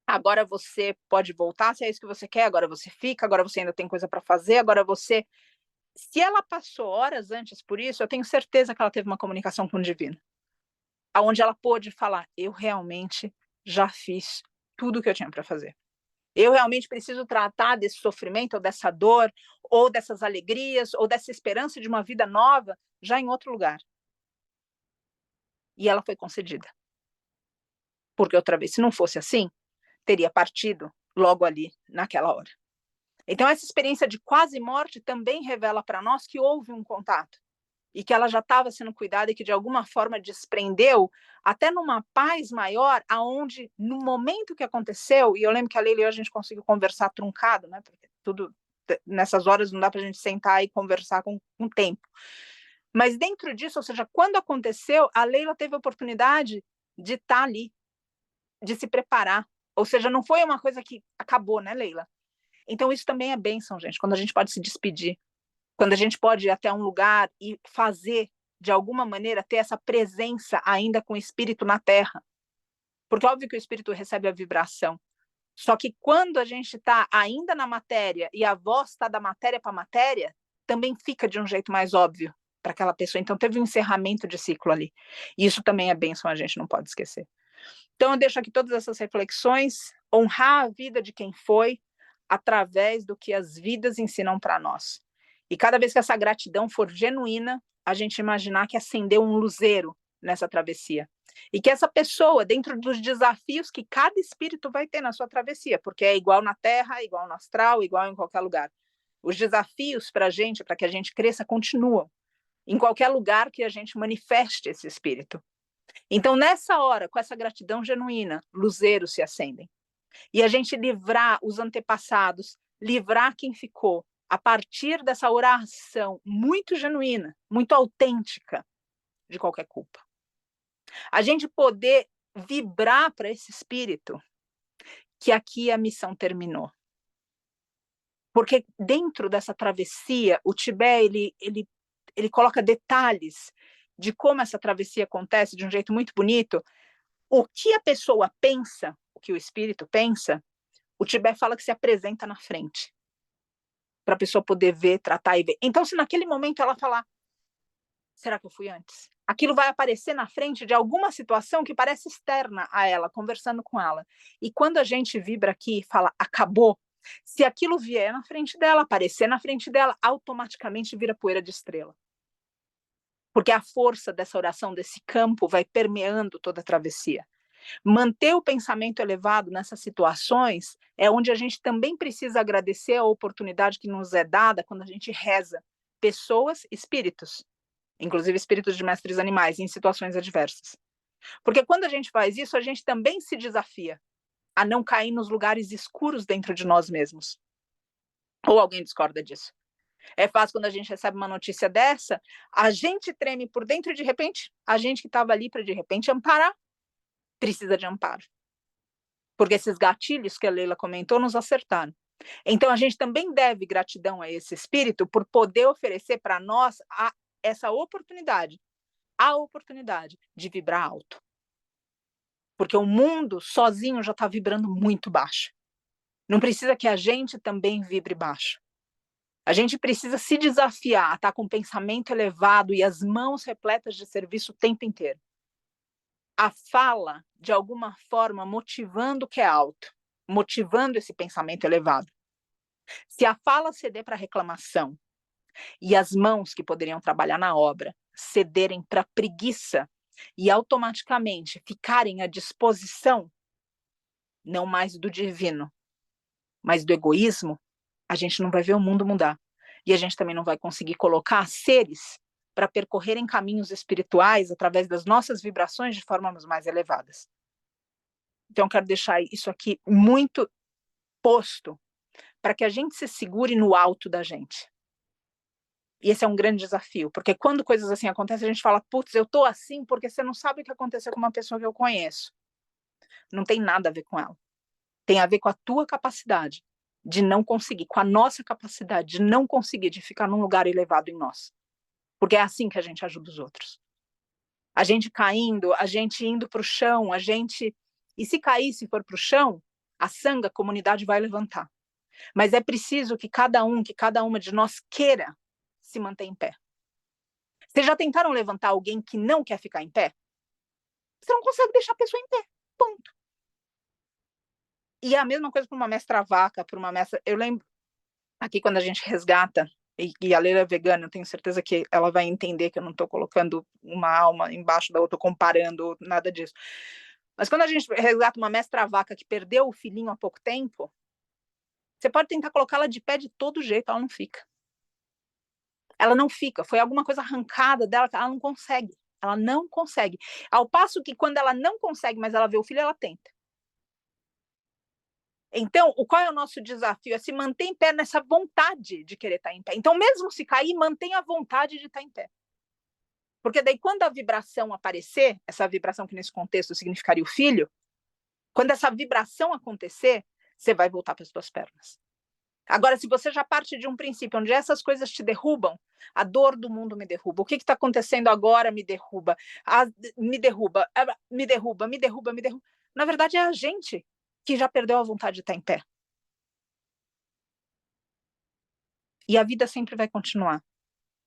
agora você pode voltar se é isso que você quer, agora você fica, agora você ainda tem coisa para fazer, agora você... Se ela passou horas antes por isso, eu tenho certeza que ela teve uma comunicação com o divino, aonde ela pôde falar, eu realmente já fiz tudo o que eu tinha para fazer. Eu realmente preciso tratar desse sofrimento, ou dessa dor, ou dessas alegrias, ou dessa esperança de uma vida nova, já em outro lugar. E ela foi concedida. Porque outra vez, se não fosse assim, teria partido logo ali, naquela hora. Então, essa experiência de quase morte também revela para nós que houve um contato e que ela já estava sendo cuidada e que de alguma forma desprendeu até numa paz maior, aonde no momento que aconteceu, e eu lembro que a Leila e eu, a gente conseguiu conversar truncado, né, porque tudo nessas horas não dá para a gente sentar e conversar com tempo, mas dentro disso, ou seja, quando aconteceu, a Leila teve a oportunidade de estar ali, de se preparar, ou seja, não foi uma coisa que acabou, né, Leila? Então isso também é bênção, gente, quando a gente pode se despedir, quando a gente pode ir até um lugar e fazer, de alguma maneira, ter essa presença ainda com o espírito na terra. Porque óbvio que o espírito recebe a vibração. Só que quando a gente está ainda na matéria e a voz está da matéria para a matéria, também fica de um jeito mais óbvio para aquela pessoa. Então teve um encerramento de ciclo ali. E isso também é bênção, a gente não pode esquecer. Então eu deixo aqui todas essas reflexões, honrar a vida de quem foi, através do que as vidas ensinam para nós. E cada vez que essa gratidão for genuína, a gente imaginar que acendeu um luzeiro nessa travessia. E que essa pessoa, dentro dos desafios que cada espírito vai ter na sua travessia, porque é igual na Terra, igual no astral, igual em qualquer lugar. Os desafios para a gente, para que a gente cresça, continuam. Em qualquer lugar que a gente manifeste esse espírito. Então, nessa hora, com essa gratidão genuína, luzeiros se acendem. E a gente livrar os antepassados, livrar quem ficou, a partir dessa oração muito genuína, muito autêntica, de qualquer culpa. A gente poder vibrar para esse espírito que aqui a missão terminou. Porque dentro dessa travessia, o Tibete, ele coloca detalhes de como essa travessia acontece de um jeito muito bonito. O que a pessoa pensa, o que o espírito pensa, o Tibete fala que se apresenta na frente, para a pessoa poder ver, tratar e ver. Então, se naquele momento ela falar, será que eu fui antes? Aquilo vai aparecer na frente de alguma situação que parece externa a ela, conversando com ela. E quando a gente vibra aqui e fala, acabou, se aquilo vier na frente dela, aparecer na frente dela, automaticamente vira poeira de estrela. Porque a força dessa oração, desse campo, vai permeando toda a travessia. Manter o pensamento elevado nessas situações é onde a gente também precisa agradecer a oportunidade que nos é dada quando a gente reza. Pessoas, espíritos, inclusive espíritos de mestres animais, em situações adversas. Porque quando a gente faz isso, a gente também se desafia a não cair nos lugares escuros dentro de nós mesmos. Ou alguém discorda disso? É fácil quando a gente recebe uma notícia dessa, a gente treme por dentro e de repente, a gente que estava ali para de repente amparar, precisa de amparo. Porque esses gatilhos que a Leila comentou nos acertaram. Então a gente também deve gratidão a esse espírito por poder oferecer para nós essa oportunidade, a oportunidade de vibrar alto. Porque o mundo sozinho já está vibrando muito baixo. Não precisa que a gente também vibre baixo. A gente precisa se desafiar a estar com o pensamento elevado e as mãos repletas de serviço o tempo inteiro. A fala, de alguma forma, motivando o que é alto, motivando esse pensamento elevado. Se a fala ceder para reclamação e as mãos que poderiam trabalhar na obra cederem para preguiça e automaticamente ficarem à disposição, não mais do divino, mas do egoísmo, a gente não vai ver o mundo mudar. E a gente também não vai conseguir colocar seres para percorrerem caminhos espirituais através das nossas vibrações de formas mais elevadas. Então, quero deixar isso aqui muito posto para que a gente se segure no alto da gente. E esse é um grande desafio, porque quando coisas assim acontecem, a gente fala, putz, eu tô assim porque você não sabe o que aconteceu com uma pessoa que eu conheço. Não tem nada a ver com ela. Tem a ver com a tua capacidade de não conseguir, com a nossa capacidade de não conseguir, de ficar num lugar elevado em nós. Porque é assim que a gente ajuda os outros. A gente caindo, a gente indo para o chão, a gente... E se cair, se for para o chão, a sanga, a comunidade vai levantar. Mas é preciso que cada uma de nós queira se manter em pé. Vocês já tentaram levantar alguém que não quer ficar em pé? Você não consegue deixar a pessoa em pé. Ponto. E é a mesma coisa para uma mestra vaca, para uma mestra... Eu lembro, aqui quando a gente resgata, e a Leila é vegana, eu tenho certeza que ela vai entender que eu não estou colocando uma alma embaixo da outra, comparando, nada disso. Mas quando a gente resgata uma mestra vaca que perdeu o filhinho há pouco tempo, você pode tentar colocá-la de pé de todo jeito, ela não fica. Ela não fica, foi alguma coisa arrancada dela que ela não consegue. Ela não consegue. Ao passo que quando ela não consegue, mas ela vê o filho, ela tenta. Então, qual é o nosso desafio? É se manter em pé nessa vontade de querer estar em pé. Então, mesmo se cair, mantenha a vontade de estar em pé. Porque daí, quando a vibração aparecer, essa vibração que nesse contexto significaria o filho, quando essa vibração acontecer, você vai voltar para as suas pernas. Agora, se você já parte de um princípio onde essas coisas te derrubam, a dor do mundo me derruba. O que está acontecendo agora me derruba. Me derruba, me derruba, me derruba, me derruba. Na verdade, é a gente que já perdeu a vontade de estar em pé. E a vida sempre vai continuar.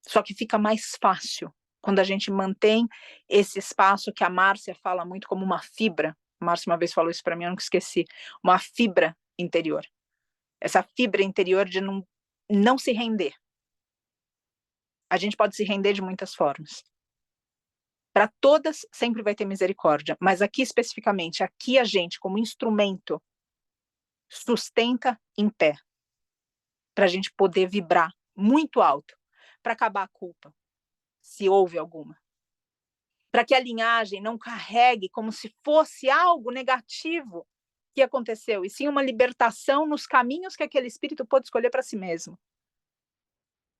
Só que fica mais fácil quando a gente mantém esse espaço que a Márcia fala muito como uma fibra. A Márcia uma vez falou isso para mim, eu nunca esqueci. Uma fibra interior. Essa fibra interior de não se render. A gente pode se render de muitas formas. Para todas, sempre vai ter misericórdia. Mas aqui especificamente, aqui a gente, como instrumento, sustenta em pé. Para a gente poder vibrar muito alto. Para acabar a culpa, se houve alguma. Para que a linhagem não carregue como se fosse algo negativo que aconteceu, e sim uma libertação nos caminhos que aquele espírito pôde escolher para si mesmo.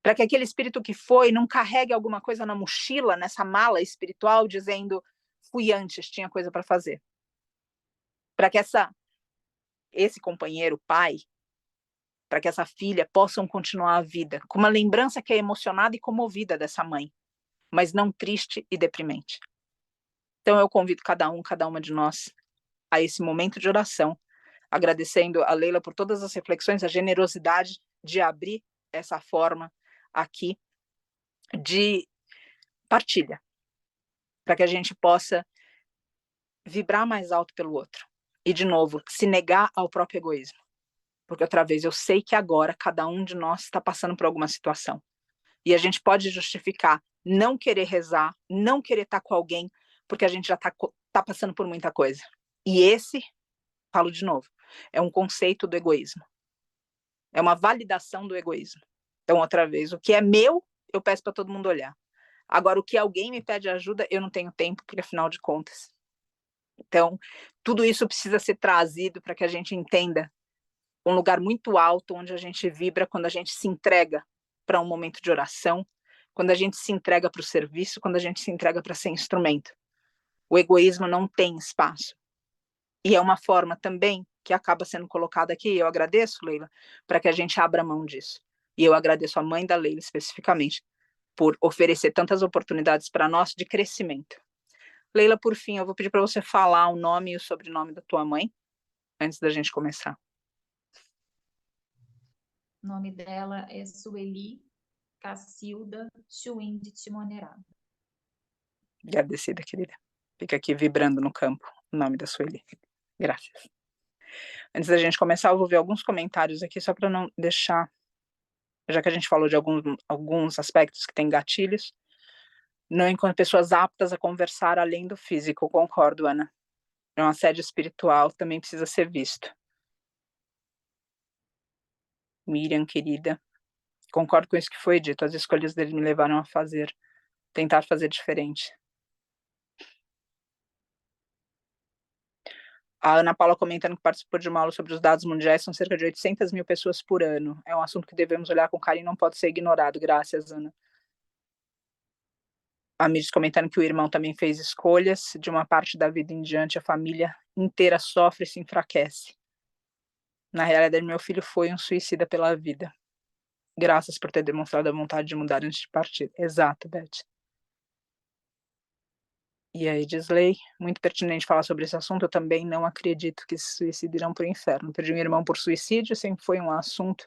Para que aquele espírito que foi não carregue alguma coisa na mochila, nessa mala espiritual, dizendo, fui antes, tinha coisa para fazer. Para que esse companheiro, pai, para que essa filha possam continuar a vida, com uma lembrança que é emocionada e comovida dessa mãe, mas não triste e deprimente. Então eu convido cada uma de nós a esse momento de oração, agradecendo a Leila por todas as reflexões, a generosidade de abrir essa forma aqui de partilha, para que a gente possa vibrar mais alto pelo outro. E, de novo, se negar ao próprio egoísmo. Porque, outra vez, eu sei que agora cada um de nós está passando por alguma situação. E a gente pode justificar não querer rezar, não querer estar com alguém, porque a gente já está passando por muita coisa. E esse, falo de novo, é um conceito do egoísmo. É uma validação do egoísmo. Então, outra vez, o que é meu, eu peço para todo mundo olhar. Agora, o que alguém me pede ajuda, eu não tenho tempo, porque, afinal de contas. Então, tudo isso precisa ser trazido para que a gente entenda um lugar muito alto, onde a gente vibra quando a gente se entrega para um momento de oração, quando a gente se entrega para o serviço, quando a gente se entrega para ser instrumento. O egoísmo não tem espaço. E é uma forma também que acaba sendo colocada aqui, e eu agradeço, Leila, para que a gente abra mão disso. E eu agradeço a mãe da Leila, especificamente, por oferecer tantas oportunidades para nós de crescimento. Leila, por fim, eu vou pedir para você falar o nome e o sobrenome da tua mãe, antes da gente começar. O nome dela é Sueli Cacilda Chuim de Timonerá. Agradecida, querida. Fica aqui vibrando no campo o nome da Sueli. Graças. Antes da gente começar, eu vou ver alguns comentários aqui, só para não deixar, já que a gente falou de alguns aspectos que têm gatilhos, não enquanto pessoas aptas a conversar além do físico. Concordo, Ana. É um assédio espiritual, também precisa ser visto. Miriam, querida, concordo com isso que foi dito. As escolhas dele me levaram a tentar fazer diferente. A Ana Paula comentando que participou de uma aula sobre os dados mundiais, são cerca de 800 mil pessoas por ano. É um assunto que devemos olhar com carinho, não pode ser ignorado. Graças, Ana. A Miris comentando que o irmão também fez escolhas, de uma parte da vida em diante, a família inteira sofre e se enfraquece. Na realidade, meu filho foi um suicida pela vida. Graças por ter demonstrado a vontade de mudar antes de partir. Exato, Beth. E aí, Disley, muito pertinente falar sobre esse assunto. Eu também não acredito que se suicidarão para o inferno. Perdi um irmão por suicídio, sempre foi um assunto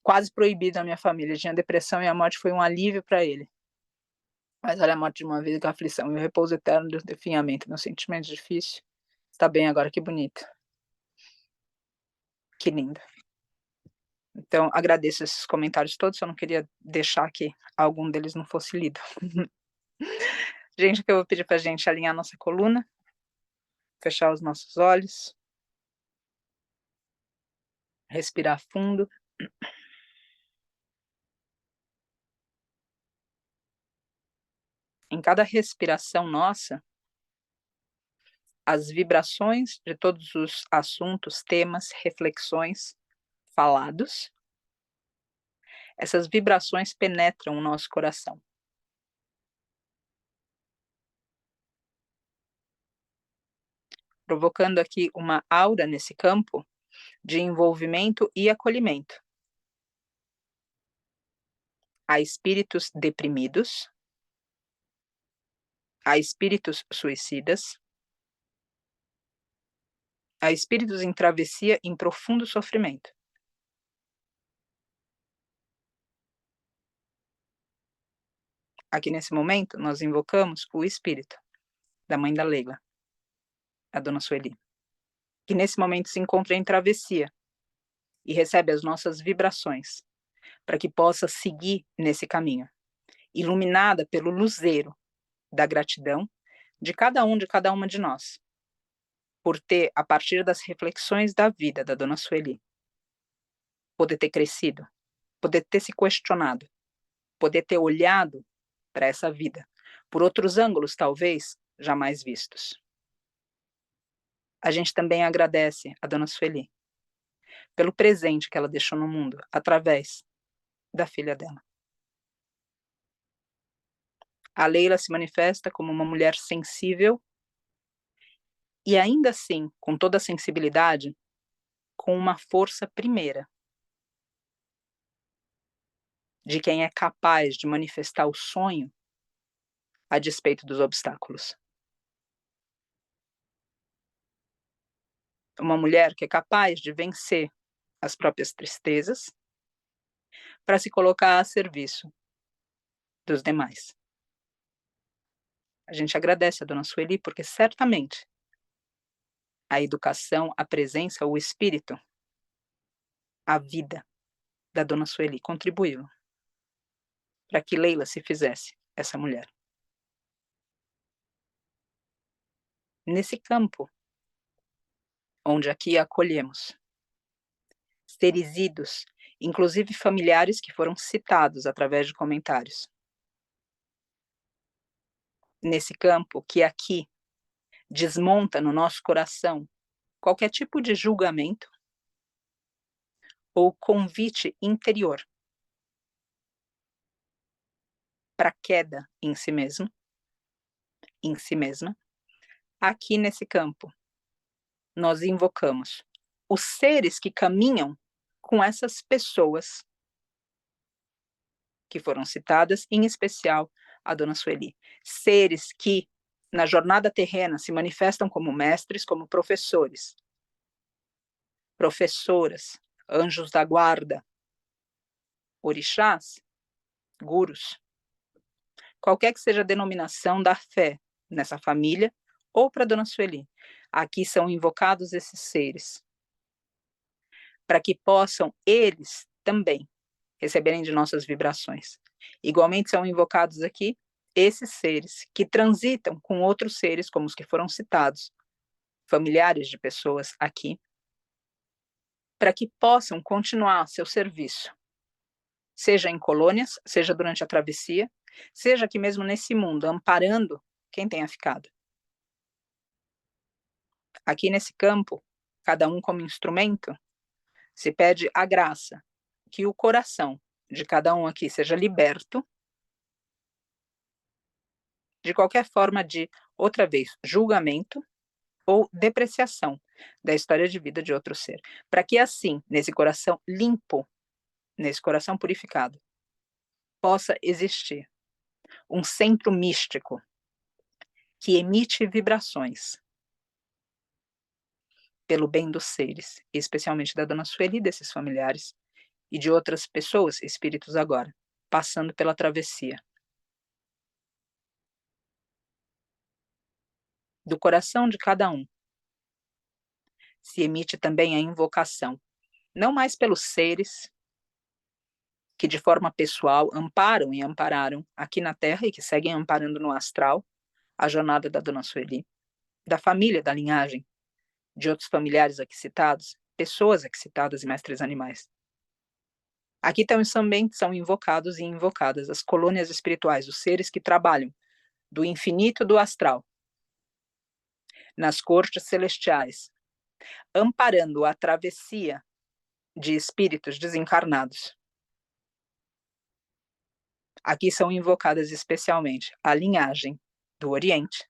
quase proibido na minha família. Ele tinha depressão e a morte foi um alívio para ele. Mas olha a morte de uma vez com a aflição e o repouso eterno do definhamento. Meu sentimento difícil. Está bem agora, que bonito. Que lindo. Então, agradeço esses comentários todos, só não queria deixar que algum deles não fosse lido. Gente, que eu vou pedir para a gente alinhar nossa coluna, fechar os nossos olhos, respirar fundo. Em cada respiração nossa, as vibrações de todos os assuntos, temas, reflexões falados, essas vibrações penetram o nosso coração. Provocando aqui uma aura nesse campo de envolvimento e acolhimento. Há espíritos deprimidos, há espíritos suicidas, há espíritos em travessia em profundo sofrimento. Aqui nesse momento, nós invocamos o espírito da mãe da Leila, a dona Sueli, que nesse momento se encontra em travessia e recebe as nossas vibrações, para que possa seguir nesse caminho, iluminada pelo luzeiro da gratidão de cada um, de cada uma de nós, por ter, a partir das reflexões da vida da dona Sueli, poder ter crescido, poder ter se questionado, poder ter olhado para essa vida, por outros ângulos, talvez, jamais vistos. A gente também agradece a dona Sueli pelo presente que ela deixou no mundo, através da filha dela. A Leila se manifesta como uma mulher sensível e ainda assim, com toda a sensibilidade, com uma força primeira de quem é capaz de manifestar o sonho a despeito dos obstáculos. Uma mulher que é capaz de vencer as próprias tristezas para se colocar a serviço dos demais. A gente agradece a dona Sueli porque certamente a educação, a presença, o espírito, a vida da dona Sueli contribuiu para que Leila se fizesse essa mulher. Nesse campo, onde aqui acolhemos seres idos, inclusive familiares que foram citados através de comentários. Nesse campo que aqui desmonta no nosso coração qualquer tipo de julgamento ou convite interior para queda em si mesmo, em si mesma. Aqui nesse campo, nós invocamos os seres que caminham com essas pessoas que foram citadas, em especial a dona Sueli. Seres que, na jornada terrena, se manifestam como mestres, como professores, professoras, anjos da guarda, orixás, gurus. Qualquer que seja a denominação da fé nessa família, ou para dona Sueli, aqui são invocados esses seres, para que possam eles também receberem de nossas vibrações. Igualmente são invocados aqui esses seres que transitam com outros seres, como os que foram citados, familiares de pessoas aqui, para que possam continuar seu serviço, seja em colônias, seja durante a travessia, seja aqui mesmo nesse mundo, amparando quem tenha ficado. Aqui nesse campo, cada um como instrumento, se pede a graça que o coração de cada um aqui seja liberto de qualquer forma de, outra vez, julgamento ou depreciação da história de vida de outro ser. Para que assim, nesse coração limpo, nesse coração purificado, possa existir um centro místico que emite vibrações pelo bem dos seres, especialmente da Dona Sueli, desses familiares, e de outras pessoas, espíritos agora, passando pela travessia. Do coração de cada um se emite também a invocação, não mais pelos seres que de forma pessoal amparam e ampararam aqui na Terra e que seguem amparando no astral a jornada da Dona Sueli, da família, da linhagem, de outros familiares aqui citados, pessoas aqui citadas e mais 3 animais. Aqui também são invocados e invocadas as colônias espirituais, os seres que trabalham do infinito do astral, nas cortes celestiais, amparando a travessia de espíritos desencarnados. Aqui são invocadas especialmente a linhagem do Oriente,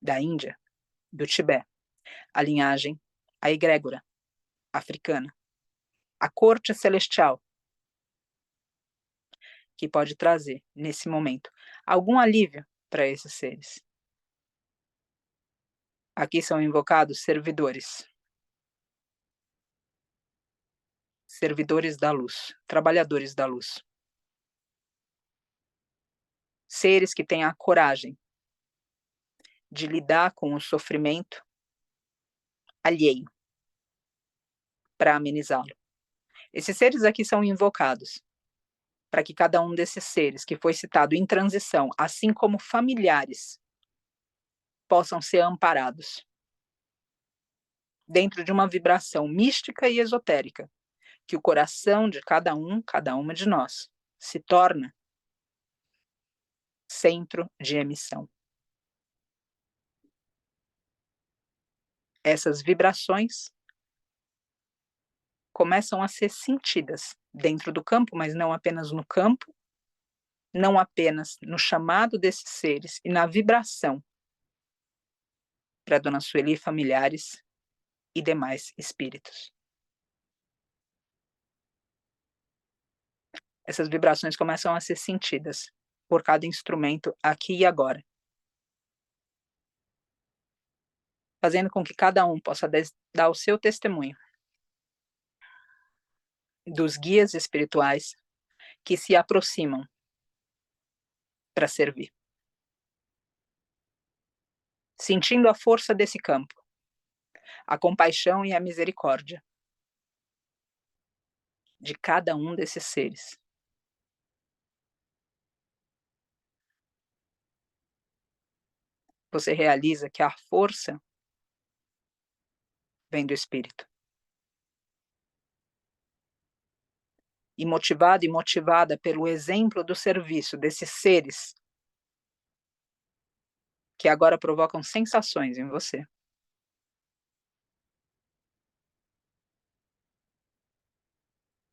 da Índia, do Tibete, a linhagem, a egrégora africana, a corte celestial, que pode trazer, nesse momento, algum alívio para esses seres. Aqui são invocados servidores, servidores da luz, trabalhadores da luz. Seres que têm a coragem de lidar com o sofrimento alheio para amenizá-lo. Esses seres aqui são invocados para que cada um desses seres que foi citado em transição, assim como familiares, possam ser amparados dentro de uma vibração mística e esotérica, que o coração de cada uma de nós, se torna centro de emissão. Essas vibrações começam a ser sentidas dentro do campo, mas não apenas no campo, não apenas no chamado desses seres e na vibração para Dona Sueli, familiares e demais espíritos. Essas vibrações começam a ser sentidas por cada instrumento aqui e agora, fazendo com que cada um possa dar o seu testemunho dos guias espirituais que se aproximam para servir. Sentindo a força desse campo, a compaixão e a misericórdia de cada um desses seres. Você realiza que a força vem do Espírito. E motivado e motivada pelo exemplo do serviço desses seres que agora provocam sensações em você.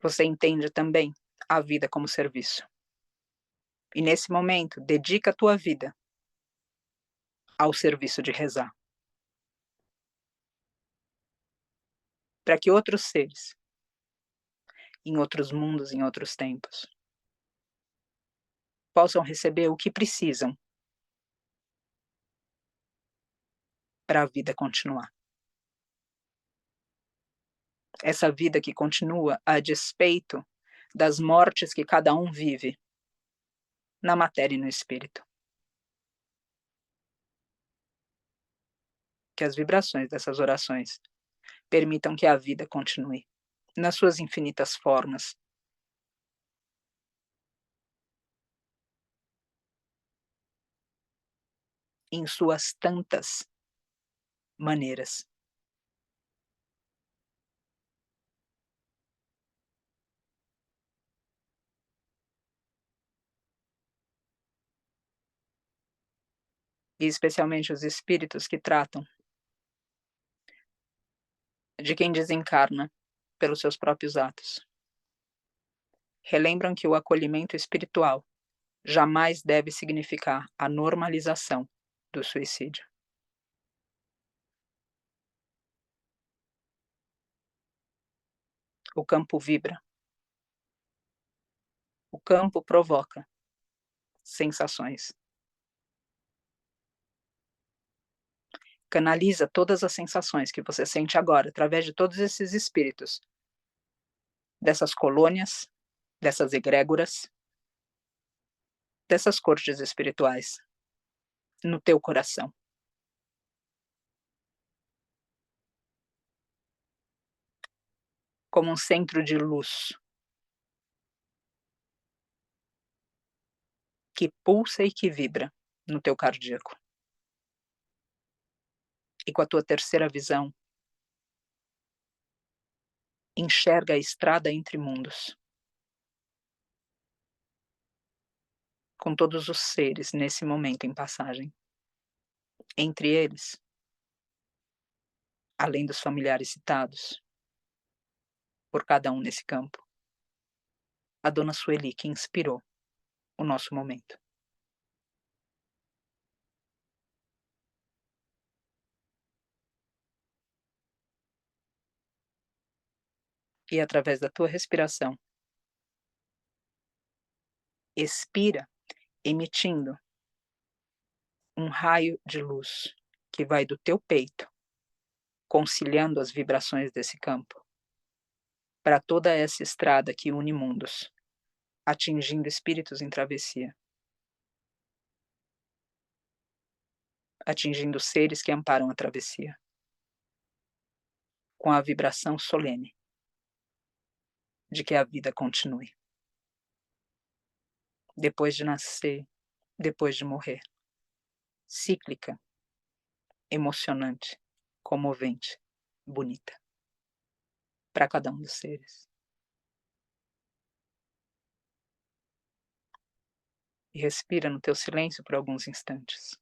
Você entende também a vida como serviço. E nesse momento, dedica a tua vida ao serviço de rezar. Para que outros seres, em outros mundos, em outros tempos, possam receber o que precisam para a vida continuar. Essa vida que continua a despeito das mortes que cada um vive na matéria e no espírito. Que as vibrações dessas orações permitam que a vida continue nas suas infinitas formas, em suas tantas maneiras. E especialmente os espíritos que tratam de quem desencarna pelos seus próprios atos. Relembram que o acolhimento espiritual jamais deve significar a normalização do suicídio. O campo vibra. O campo provoca sensações. Canaliza todas as sensações que você sente agora, através de todos esses espíritos, dessas colônias, dessas egrégoras, dessas cortes espirituais, no teu coração. Como um centro de luz que pulsa e que vibra no teu cardíaco. E com a tua terceira visão, enxerga a estrada entre mundos, com todos os seres nesse momento em passagem. Entre eles, além dos familiares citados, por cada um nesse campo, a dona Sueli, que inspirou o nosso momento. E através da tua respiração, expira, emitindo um raio de luz que vai do teu peito, conciliando as vibrações desse campo, para toda essa estrada que une mundos, atingindo espíritos em travessia, atingindo seres que amparam a travessia, com a vibração solene de que a vida continue. Depois de nascer, depois de morrer. Cíclica, emocionante, comovente, bonita. Para cada um dos seres. E respira no teu silêncio por alguns instantes.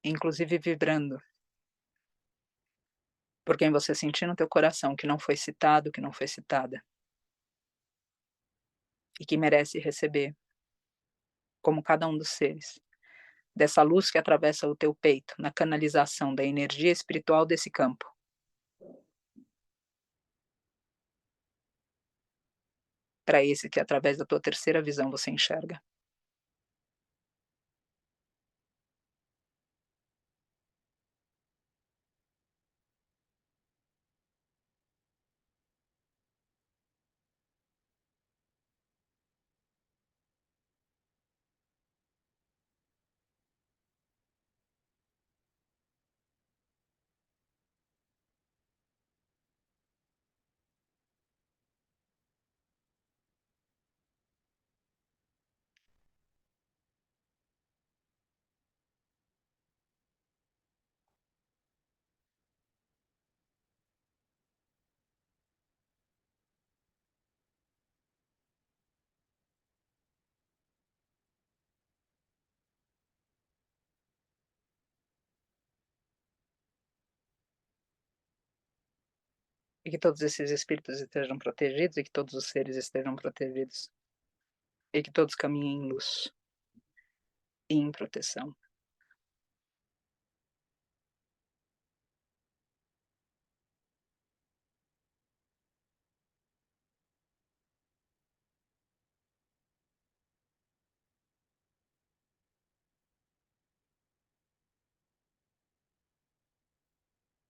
Inclusive vibrando por quem você sentir no teu coração que não foi citado, que não foi citada. E que merece receber, como cada um dos seres, dessa luz que atravessa o teu peito, na canalização da energia espiritual desse campo. Para esse que através da tua terceira visão você enxerga. E que todos esses espíritos estejam protegidos e que todos os seres estejam protegidos. E que todos caminhem em luz e em proteção.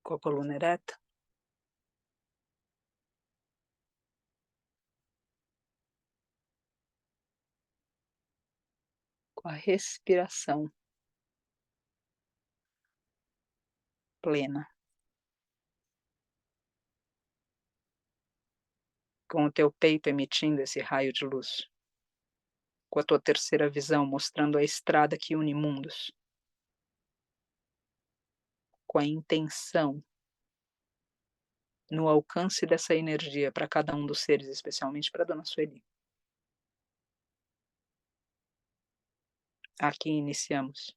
Com a coluna ereta. Com a respiração plena. Com o teu peito emitindo esse raio de luz. Com a tua terceira visão mostrando a estrada que une mundos. Com a intenção no alcance dessa energia para cada um dos seres, especialmente para a dona Sueli. Aqui iniciamos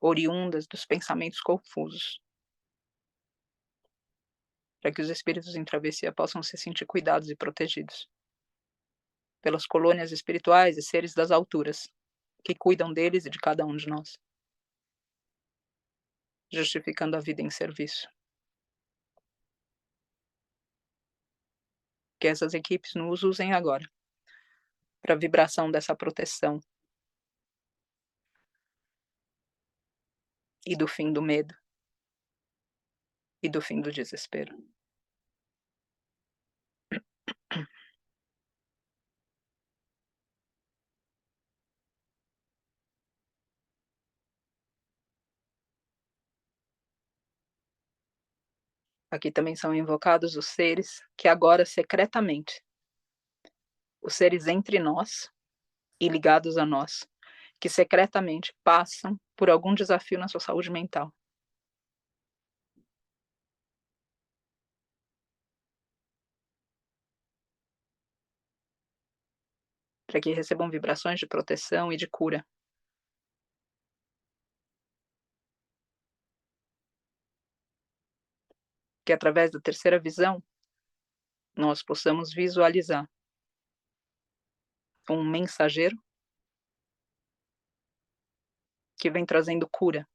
oriundas dos pensamentos confusos, para que os espíritos em travessia possam se sentir cuidados e protegidos pelas colônias espirituais e seres das alturas, que cuidam deles e de cada um de nós, justificando a vida em serviço. Que essas equipes nos usem agora para a vibração dessa proteção e do fim do medo e do fim do desespero. Aqui também são invocados os seres que agora secretamente, os seres entre nós e ligados a nós, que secretamente passam por algum desafio na sua saúde mental. Para que recebam vibrações de proteção e de cura. Que através da terceira visão, nós possamos visualizar um mensageiro que vem trazendo cura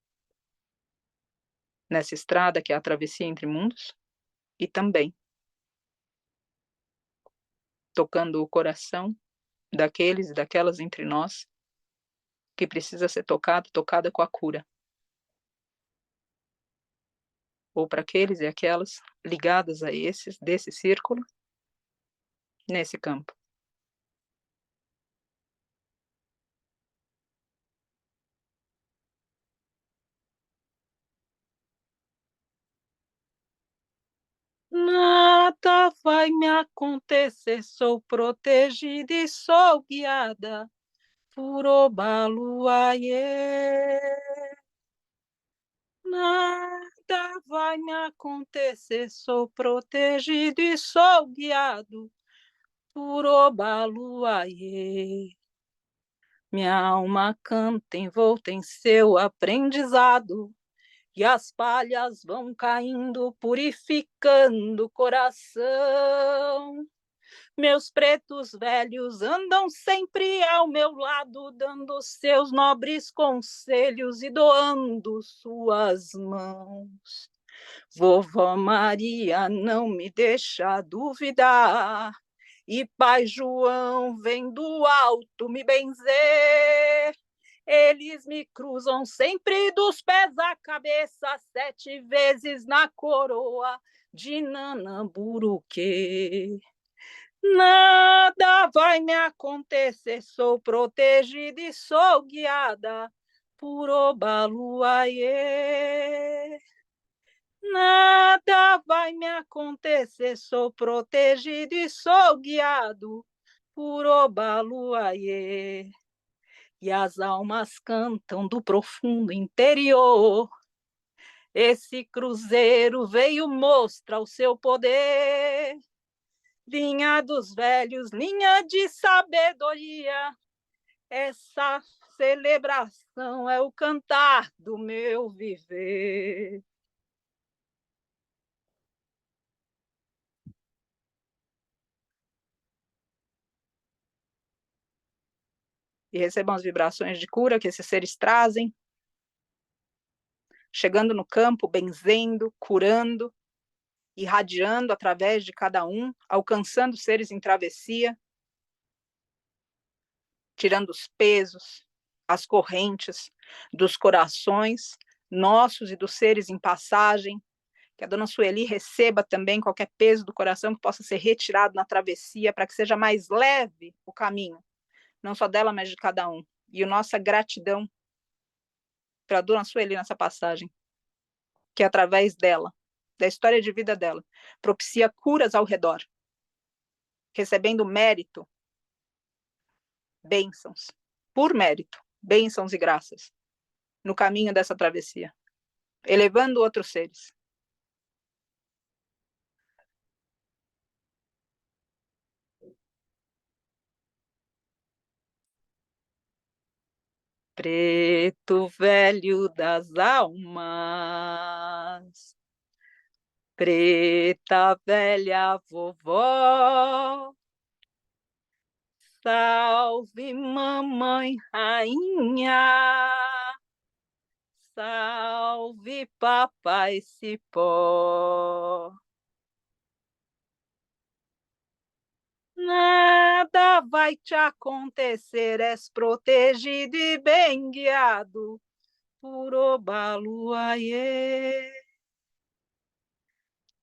nessa estrada que é a travessia entre mundos e também tocando o coração daqueles e daquelas entre nós que precisa ser tocada com a cura. Ou para aqueles e aquelas ligadas a esses, desse círculo, nesse campo. Nada vai me acontecer, sou protegida e sou guiada por Obaluayê. Nada vai me acontecer, sou protegido e sou guiado por Obaluayê. Minha alma canta envolta em seu aprendizado, e as palhas vão caindo, purificando o coração. Meus pretos velhos andam sempre ao meu lado, dando seus nobres conselhos e doando suas mãos. Vovó Maria não me deixa duvidar, e Pai João vem do alto me benzer. Eles me cruzam sempre dos pés à cabeça, 7 vezes na coroa de Nanamburuque. Nada vai me acontecer, sou protegida e sou guiada por Obaluayê. Nada vai me acontecer, sou protegido e sou guiado por Obaluayê. E as almas cantam do profundo interior. Esse cruzeiro veio mostrar o seu poder. Linha dos velhos, linha de sabedoria. Essa celebração é o cantar do meu viver. E recebam as vibrações de cura que esses seres trazem, chegando no campo, benzendo, curando, irradiando através de cada um, alcançando seres em travessia, tirando os pesos, as correntes dos corações nossos e dos seres em passagem, que a dona Sueli receba também qualquer peso do coração que possa ser retirado na travessia, para que seja mais leve o caminho, não só dela, mas de cada um. E a nossa gratidão para a dona Sueli nessa passagem, que através dela, da história de vida dela, propicia curas ao redor, recebendo mérito, bênçãos, por mérito, bênçãos e graças, no caminho dessa travessia, elevando outros seres. Preto velho das almas, preta velha vovó, salve mamãe rainha, salve papai cipó. Nada vai te acontecer, és protegido e bem guiado por Obaluaiê.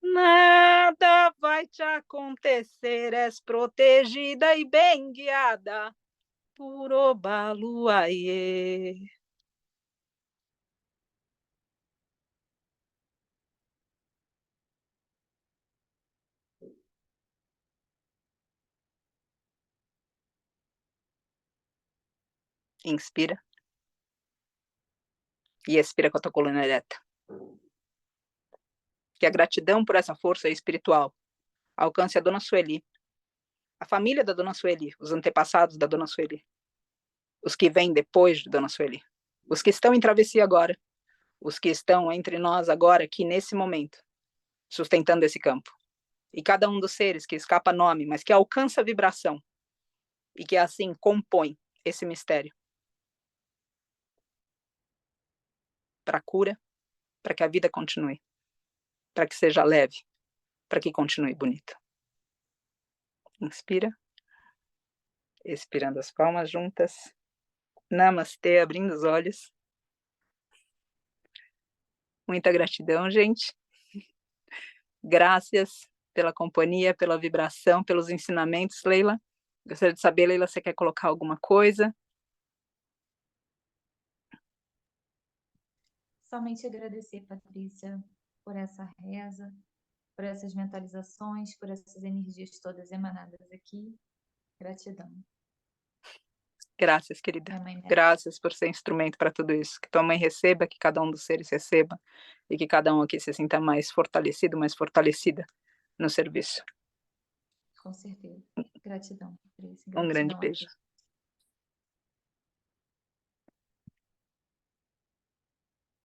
Nada vai te acontecer, és protegida e bem guiada por Obaluaiê. Inspira. E expira com a tua coluna ereta. Que a gratidão por essa força espiritual alcance a Dona Sueli, a família da Dona Sueli, os antepassados da Dona Sueli, os que vêm depois de Dona Sueli, os que estão em travessia agora, os que estão entre nós agora, aqui nesse momento, sustentando esse campo. E cada um dos seres que escapa nome, mas que alcança a vibração e que assim compõe esse mistério para a cura, para que a vida continue, para que seja leve, para que continue bonita. Inspira, expirando as palmas juntas. Namastê, abrindo os olhos. Muita gratidão, gente. Graças pela companhia, pela vibração, pelos ensinamentos, Leila. Gostaria de saber, Leila, você quer colocar alguma coisa? Somente agradecer, Patrícia, por essa reza, por essas mentalizações, por essas energias todas emanadas aqui. Gratidão. Graças, querida. Graças por ser instrumento para tudo isso. Que tua mãe receba, que cada um dos seres receba e que cada um aqui se sinta mais fortalecido, mais fortalecida no serviço. Com certeza. Gratidão, Patrícia. Um grande Gratidão a beijo. todos.